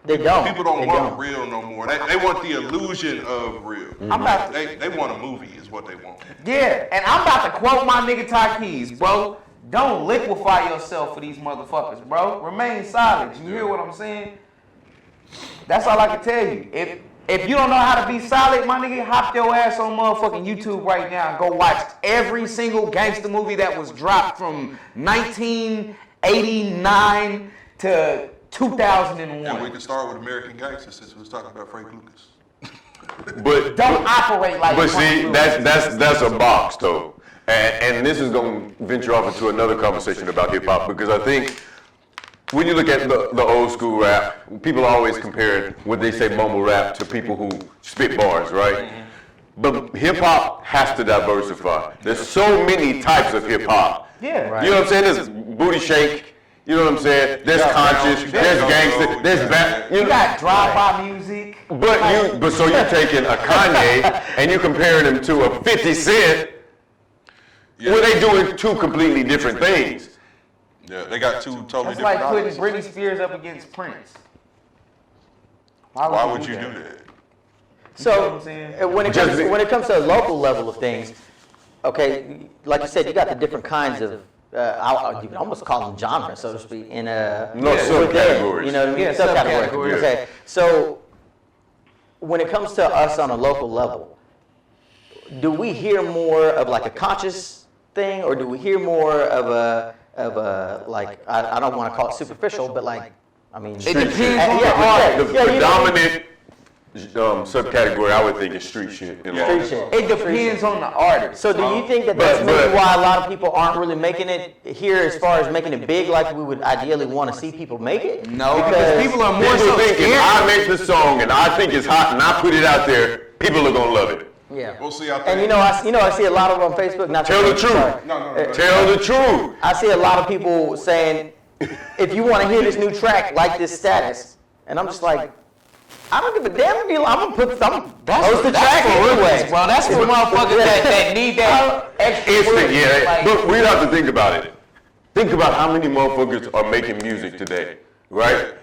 They don't. People don't want real no more. They want the illusion of real. They want a movie is what they want. Yeah, and I'm about to quote my nigga Talkin, bro. Don't liquefy yourself for these motherfuckers, bro. Remain silent. You hear what I'm saying? That's all I can tell you. If you don't know how to be solid, my nigga, hop your ass on motherfucking YouTube right now and go watch every single gangster movie that was dropped from 1989 to 2001. And we can start with American Gangster since we was talking about Frank Lucas. But don't operate like. But see, that's a box though, and this is gonna venture off into another conversation about hip hop because I think. When you look at the old school rap, people always compare what they say mumble rap to people who spit bars, right? But hip hop has to diversify. There's so many types of hip hop. Yeah. Right. You know what I'm saying? There's booty shake. You know what I'm saying? There's conscious. There's gangster. There's back. You got drive-by music. But so you're taking a Kanye and you're comparing him to a 50 Cent. Where they doing two completely different things. Yeah, they got two totally That's different like putting artists. Britney Spears up against Prince. Why would you do that? So when it comes to a local level of things, okay, like you said, you got the different kinds of you can almost call them genres, so to speak, in subcategories. You know what I mean? Yeah, subcategories. Okay, so when it comes to us on a local level, do we hear more of like a conscious thing, or do we hear more of a like I don't want to call it superficial, but like I mean, it depends on the artist. The predominant subcategory I would think is street shit. Street shit. It depends on the artist. So do you think that that's maybe why a lot of people aren't really making it here as far as making it big like we would ideally want to see people make it? No, because people are more so thinking I make the song and I think it's hot and I put it out there, people are gonna love it. Yeah. We'll see out And there. I see a lot of on Facebook. Not Tell the truth. Tell the truth. I see a lot of people saying, if you want to hear this new track, like this status, and I'm just like, I don't give a damn. I'm gonna post the track anyway. Bro, that's for motherfuckers that need that extra. But we have to think about it. Think about how many motherfuckers are making music today, right?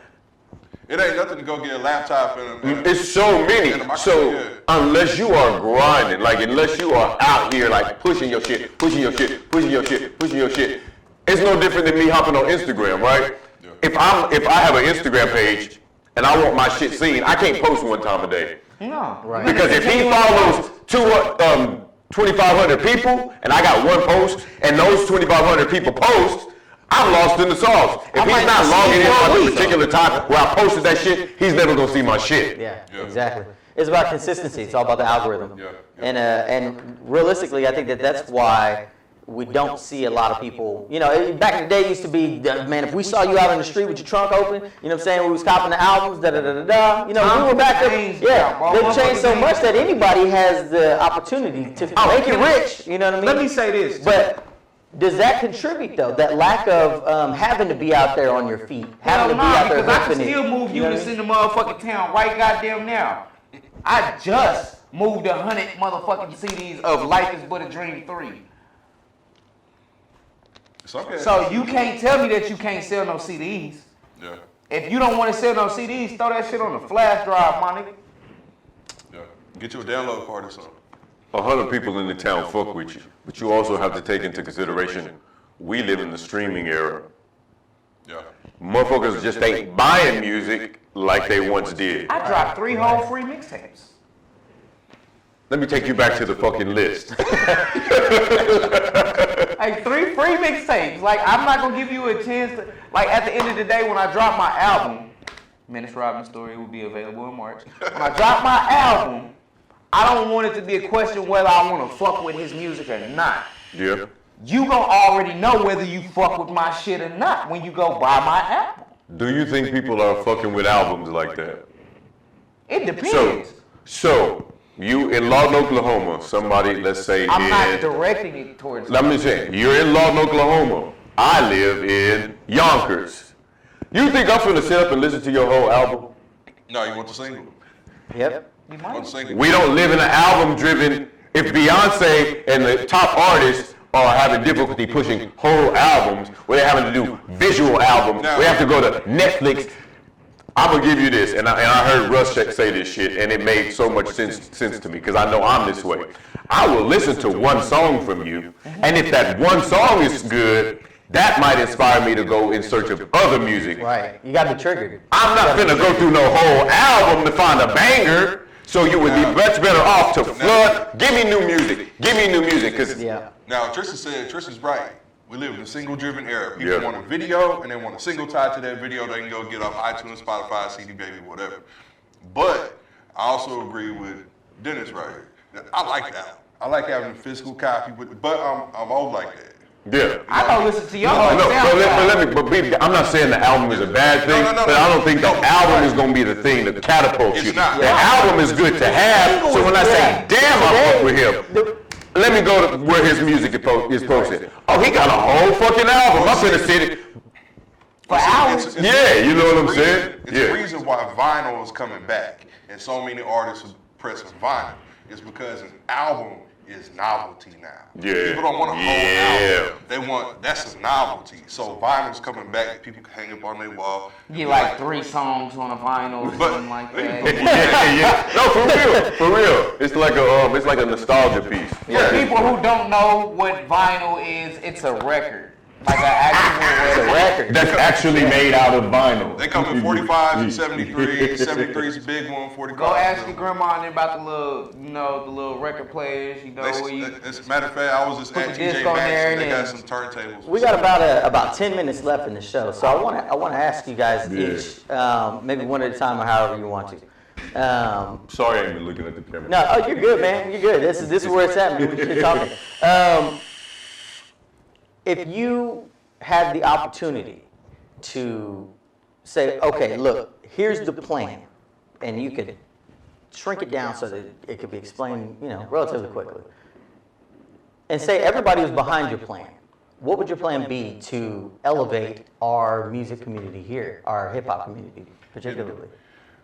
It ain't nothing to go get a laptop and it's so many. So unless you are grinding, like unless you are out here like pushing your shit, it's no different than me hopping on Instagram, right? if I have an Instagram page and I want my shit seen, I can't post one time a day. No. Right. Because if he follows 2,500 people and I got one post and those 2,500 people post, I'm lost in the sauce. If he's not logging in at a particular time where I posted that shit, he's never gonna see my shit. Yeah, exactly. It's about consistency. It's all about the algorithm. Yeah. And realistically, I think that's why we don't see a lot of people. You know, back in the day, it used to be, man, if we saw you out on the street with your trunk open, you know what I'm saying? We was copping the albums, da da da da da. You know, we were back there. Yeah, they've changed so much that anybody has the opportunity to make it rich. You know what I mean? Let me say this. But does that contribute though? That lack of having to be out there on your feet, having to be out there because I can hoofing it, still move you know units what I in mean? the motherfucking town right goddamn now. I just moved 100 motherfucking CDs of Life Is But a Dream 3. It's okay. So you can't tell me that you can't sell no CDs. Yeah. If you don't want to sell no CDs, throw that shit on a flash drive, my nigga. Yeah. Get you a download card or something. 100 people in the town fuck with you, but you also have to take into consideration, we live in the streaming era. Yeah. Motherfuckers just ain't buying music like they once did. I dropped 3 whole free mixtapes. Let me take you back to the fucking list. Like 3 free mixtapes. Like I'm not gonna give you a chance to. Like at the end of the day, when I drop my album, Myndst8 Rodman story will be available in March. When I drop my album, I don't want it to be a question whether I want to fuck with his music or not. Yeah. You gonna already know whether you fuck with my shit or not when you go buy my album. Do you think people are fucking with albums like that? It depends. So you in Lawton, Oklahoma, somebody, let's say I'm not directing it towards. let me say, you're in Lawton, Oklahoma. I live in Yonkers. You think I'm finna sit up and listen to your whole album? No, you want the single. Yep. You Want the might. single. We don't live in an album-driven. If Beyonce and the top artists are having difficulty pushing whole albums, where they're having to do visual albums, No. we have to go to Netflix. I'm gonna give you this, and I heard Russ say this shit, and it made so much sense to me because I know I'm this way. I will listen to one song from you, and if that one song is good, that might inspire me to go in search of other music. Right. You got to be triggered. I'm not finna go through no whole album to find a banger. So you would be much better off to flood. Give me new music. Give me new music, cause Yeah. Now, Tristan's right. We live in a single-driven era. People Yeah. want a video, and they want a single tied to that video. They can go get off iTunes, Spotify, CD Baby, whatever. But I also agree with Dennis right here. I like that. I like having a physical copy, but I'm old like that. yeah. I don't listen to your No, whole but baby, I'm not saying the album is a bad thing, No, but I don't think the album is gonna be the thing that catapults It's you. not. The album is good to have, so when I say, damn, I fuck with him, let me go to where his music is posted. Oh, he got a whole fucking album. I'm finna sit it. For hours. It's- Yeah, you know what I'm reason- saying? It's Yeah. the reason why vinyl is coming back, and so many artists are pressing vinyl. It's because an album is novelty now. Yeah. People don't want a whole Yeah. album. They want, that's a novelty. So vinyl's coming back. People can hang up on their wall. Get like 3 songs on a vinyl or something like that. Yeah. No, for real. It's like a nostalgia piece. For people who don't know what vinyl is, it's a record. Like an actual record. That's actually made out of vinyl. They come in 45s and 73s. 73 is a big one. 45. Go ask your grandma and them about the little, the little record players, where you As a matter of fact, I was just put at the TJ disc on Maxx there and they and got then- some turntables. We got about 10 minutes left in the show, so I want to ask you guys each, maybe one at a time or however you want to. Sorry, I ain't been looking at the camera. No, oh, you're good, man. You're good. This is where it's at. Man. We're talking. If you had the opportunity to say, okay, look, here's the plan, and you could shrink it down so that it could be explained, relatively quickly, and say everybody was behind your plan, what would your plan be to elevate our music community here, our hip hop community particularly?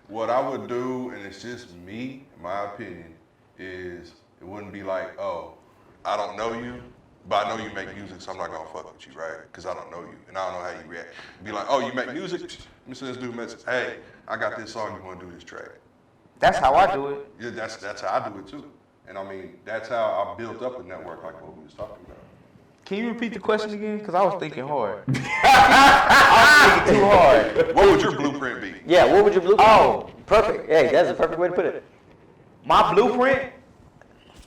What I would do, and it's just me, my opinion, is it wouldn't be like, oh, I don't know you, but I know you make music, so I'm not gonna fuck with you, right? Because I don't know you, and I don't know how you react. Be like, oh, you make music? Let me send this dude a message. Hey, I got this song, you wanna do this track? That's how I do it. Yeah, that's how I do it too. And I mean, that's how I built up a network like what we was talking about. Can you repeat the question again? Because I was thinking hard. I was thinking too hard. What would your blueprint be? Yeah, what would your blueprint be? Oh, Perfect. Hey, that's a perfect way to put it. my blueprint.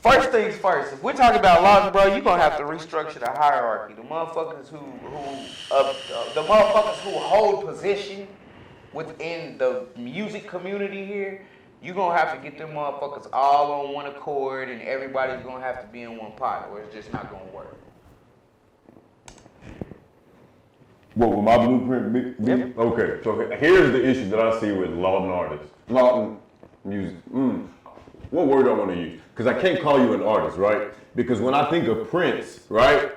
First things first. If we're talking about laws, bro, you're gonna have to restructure the hierarchy. The motherfuckers who hold position within the music community here, you're gonna have to get them motherfuckers all on one accord, and everybody's gonna have to be in one pot, or it's just not gonna work. What will my blueprint be? Yep. Okay, so here's the issue that I see with Lawton artists. Lawton music. What word do I want to use? Because I can't call you an artist, right? Because when I think of Prince, right,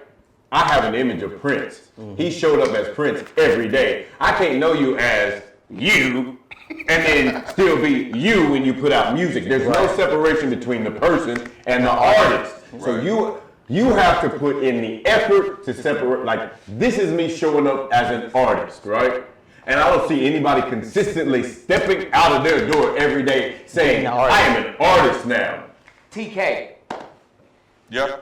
I have an image of Prince. He showed up as Prince every day. I can't know you as you and then still be you when you put out music. There's no separation between the person and the artist. So you have to put in the effort to separate. Like, this is me showing up as an artist, right? And I don't see anybody consistently stepping out of their door every day saying, I am an artist now. TK. Yeah.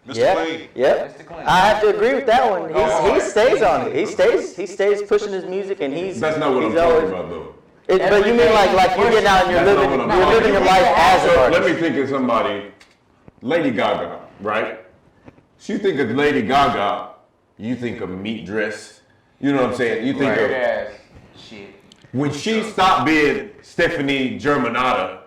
Mr. Yeah. Clean. Yep. Mr. Clean. I have to agree with that one. He stays on it. He stays pushing his music, and he's. That's not what I'm he's talking always, about, though. But you mean like you're getting out and you're That's not living what I'm you're living your life as an So artist. let me think of somebody, Lady Gaga, right? So you think of Lady Gaga, you think of meat dress. You know what I'm saying? You think Weird of ass shit. when she stopped being Stephanie Germanotta,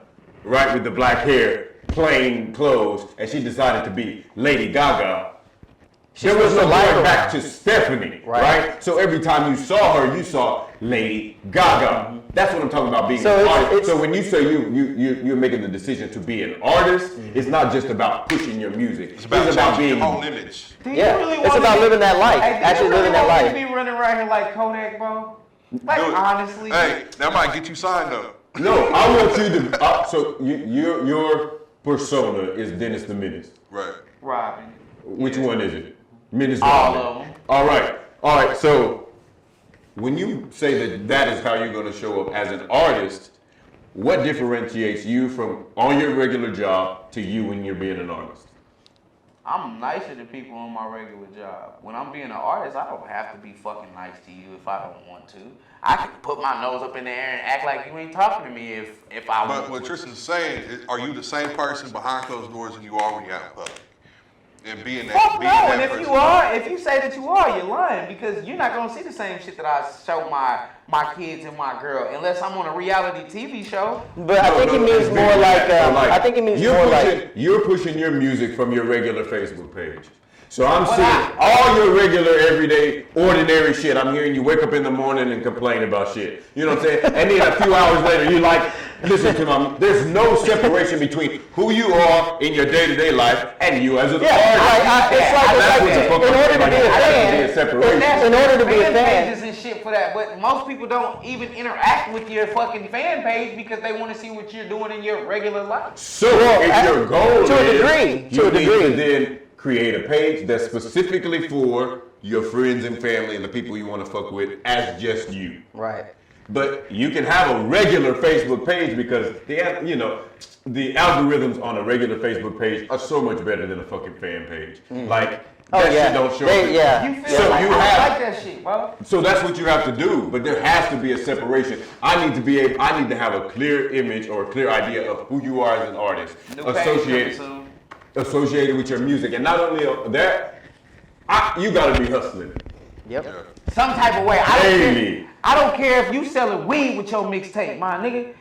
right, with the black hair, plain clothes, and she decided to be Lady Gaga. There was no going back to Stephanie, right? So every time you saw her, you saw Lady Gaga. That's what I'm talking about being an artist. So when you say you're making the decision to be an artist, it's not just about pushing your music. It's about changing being your whole image. It's about living that life. Actually living that life. Be running around here like Kodak, bro. Like, Do it. honestly. Hey, that might get you signed up. No, I want you to. So your persona is Dennis the Menace. Right. Robin. Which one is it? Menace All Robin. of them. All right. So when you say that is how you're going to show up as an artist, what differentiates you from on your regular job to you when you're being an artist? I'm nicer to people on my regular job. When I'm being an artist, I don't have to be fucking nice to you if I don't want to. I can put my nose up in the air and act like you ain't talking to me if I want But to. what Tristan's saying is, are you the same person behind closed doors than you are when you're out in public? And being that, Fuck being no, that and if person. you are, if you say that you are, you're lying because you're not gonna see the same shit that I show my kids and my girl unless I'm on a reality TV show. But I think it means more like. I think it means more like. You're pushing your music from your regular Facebook page. So I'm seeing all your regular, everyday, ordinary shit. I'm hearing you wake up in the morning and complain about shit. You know what I'm saying? And then a few hours later, you like, listen to my. There's no separation between who you are in your day-to-day life and you as an artist. In order to be a fan. Pages and shit for that, but most people don't even interact with your fucking fan page because they want to see what you're doing in your regular life. So if your goal to a is, degree, you need to then create a page that's specifically for your friends and family and the people you want to fuck with as just you. Right. But you can have a regular Facebook page because the algorithms on a regular Facebook page are so much better than a fucking fan page. Like shit don't show up. You feel So like you I have like that shit, bro. So that's what you have to do, but there has to be a separation. I need to have a clear image or a clear idea of who you are as an artist, associated with your music, and not only that, you gotta be hustling. Yep. Some type of way. I don't care if you selling weed with your mixtape, my nigga.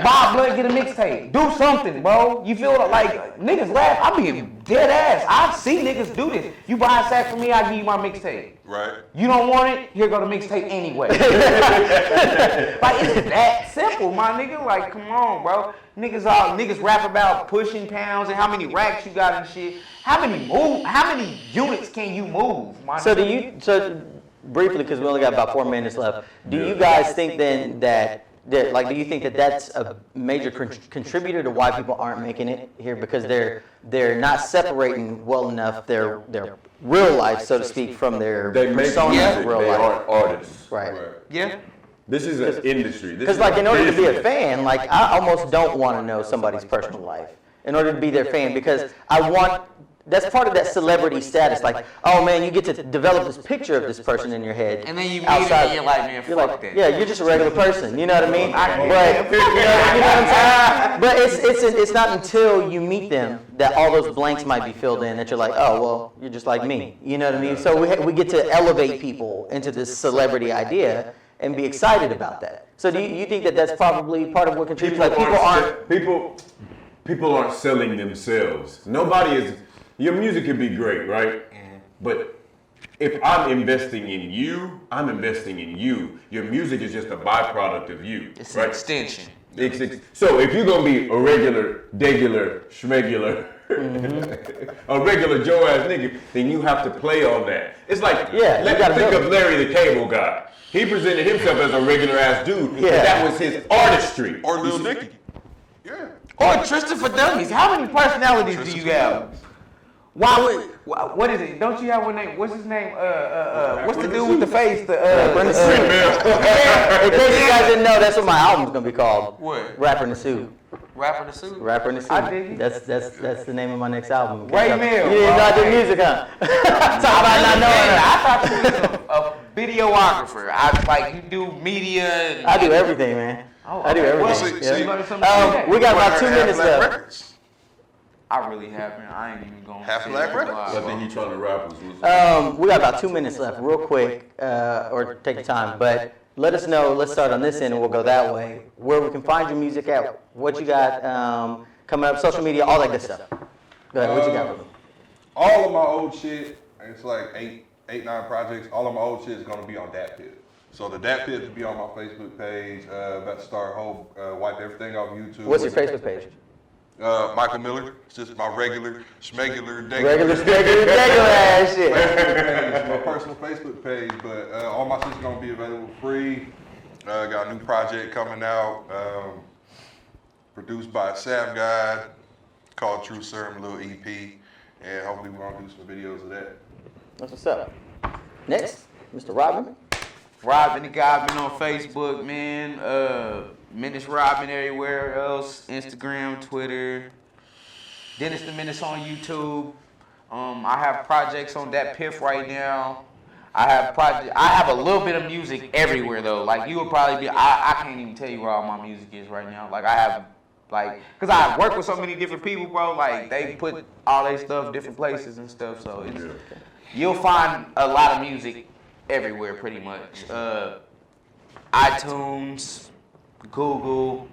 Bob Blood get a mixtape. Do something, bro. You feel like niggas laugh. I be dead ass. I see niggas do this. You buy a sack from me, I give you my mixtape. Right. You don't want it? Here go the mixtape anyway. Like it's that simple, my nigga. Like come on, bro. Niggas rap about pushing pounds and how many racks you got and shit. How many units can you move? My nigga? So briefly, because we only got about 4 minutes left. Do you guys think then that do you think that that's a major contributor to why people aren't making it here because they're not separating well enough their real life, so to speak, from their persona real they life? aren't artists. Right. Yeah. This is an industry. Because in order to be a fan, I almost don't want to know somebody's personal life in order to be their fan because I want that's part of that celebrity status. Like, oh man, you get to develop this picture of this person in your head. And then you meet him and you're like, man, fuck that. Yeah, you're just a regular person. You know what I mean? But you know what I'm saying? But it's not until you meet them that all those blanks might be filled in that you're like, oh well, you're just like me. You know what I mean? So we get to elevate people into this celebrity idea and be excited about that. So do you think that that's probably part of what contributes? Like people aren't selling themselves. Nobody is. Your music can be great, right? But if I'm investing in you, I'm investing in you. Your music is just a byproduct of you. It's right? an extension. So if you're gonna be a regular, schmegular, a regular Joe ass nigga, then you have to play on that. It's like, let's think of Larry the Cable Guy. He presented himself as a regular ass dude, but that was his artistry. Or Lil Dicky. Yeah. Or Triston-for-Dummies. How many personalities do you have? What is it? Don't you have one name? What's his name? What's the dude with the face? Rapper in the Suit. In case you guys didn't know, that's what my album's gonna be called. What? Rapper in the Suit. Rapper in the Suit? Rapper in the Suit. I dig it. That's the name of my next album. Ray Mill. You didn't know I do music, huh? Talk about not knowing that. I thought you was a videographer. You do media. I do everything, man. I do everything. See, we got about 2 minutes left. Records. I really haven't. I ain't even going. Half Black Records. I think he's trying to rap us. We got about 2 minutes left, real quick, or take your time. But let us know. Let's start on this end, and we'll go that way. Where we can find your music at, what you got coming up, social media, all that good stuff. Go ahead. What you got? All of my old shit, it's like 9 projects. All of my old shit is gonna be on Dat Pit. So the Dat Pit will be on my Facebook page. About to start wipe everything off YouTube. What's your Facebook page? Michael Miller. It's just my regular, schmegular, Regular ass shit. It's my personal Facebook page, but all my shit's gonna be available free. Got a new project coming out, produced by Sam God, called True Serum, little EP, and hopefully we're gonna do some videos of that. That's what's up. Next, Mr. Rodman. Rodman the Godman on Facebook, man. Myndst8 Rodman everywhere else. Instagram, Twitter. Dennis the Menace on YouTube. I have projects on that Piff right now. I have a little bit of music everywhere though. Like you would probably be. I can't even tell you where all my music is right now. Like I have, cause I work with so many different people, bro. Like they put all their stuff different places and stuff. So you'll find a lot of music everywhere, pretty much. iTunes, Google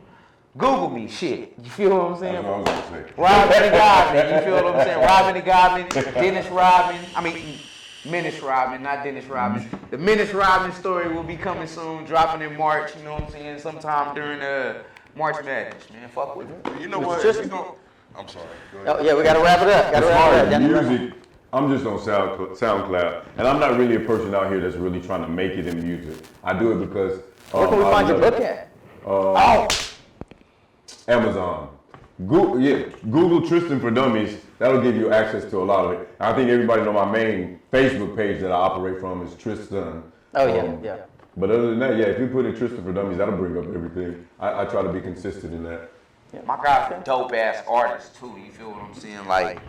me, shit. You feel what I'm saying? That's what I was gonna say. Rodman the Godman, you feel what I'm saying? Rodman the Godman, Dennis Rodman. I mean, Myndst8 Rodman, not Dennis Rodman. The Myndst8 Rodman story will be coming soon, dropping in March. You know what I'm saying? Sometime during March Madness, man. Fuck with it. You know what? I'm sorry. Go ahead. Oh yeah, we gotta wrap it up. As far as music, I'm just on SoundCloud, and I'm not really a person out here that's really trying to make it in music. I do it because. Where can we find your book at? Amazon. Google Triston-for-Dummies. That'll give you access to a lot of it. I think everybody know my main Facebook page that I operate from is Triston. Oh yeah. But other than that, if you put in Triston-for-Dummies, that'll bring up everything. I try to be consistent in that. My guy's a dope ass artist too. You feel what I'm saying? Like.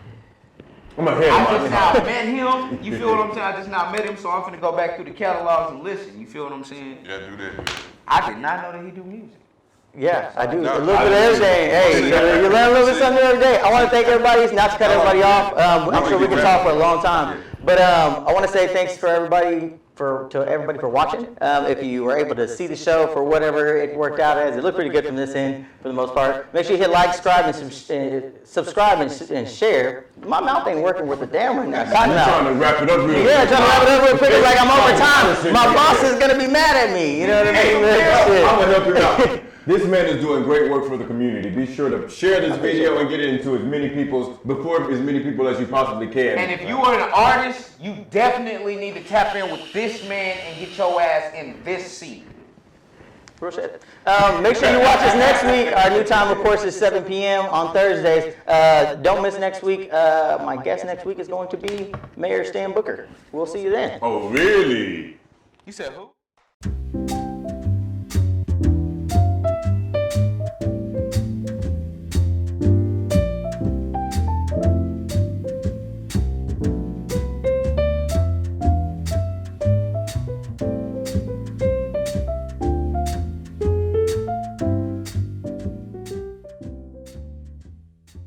I'm ahead. I just now met him. You feel what I'm saying? I just now met him, so I'm finna go back through the catalogs and listen. You feel what I'm saying? Yeah, do that. I did not know that he do music. Yeah, I do. A little bit of everything. Hey, you learn a little bit of something every day. I want to thank everybody. Not to cut everybody off. I'm sure we can talk for a long time. But I want to say thanks for everybody for watching. If you were able to see the show for whatever it worked out as, it looked pretty good from this end for the most part. Make sure you hit like, subscribe, and share. My mouth ain't working with the damn right now. I'm trying to wrap it up real quick. Yeah, trying to wrap it up real quick. It's like I'm over time. My boss is gonna be mad at me. You know what I mean? I'm gonna help you out. This man is doing great work for the community. Be sure to share this video and get it into as many people as you possibly can. And if you are an artist, you definitely need to tap in with this man and get your ass in this seat. Appreciate it. Make sure you watch us next week. Our new time, of course, is 7 p.m. on Thursdays. Don't miss next week. My guest next week is going to be Mayor Stan Booker. We'll see you then. Oh, really? You said who?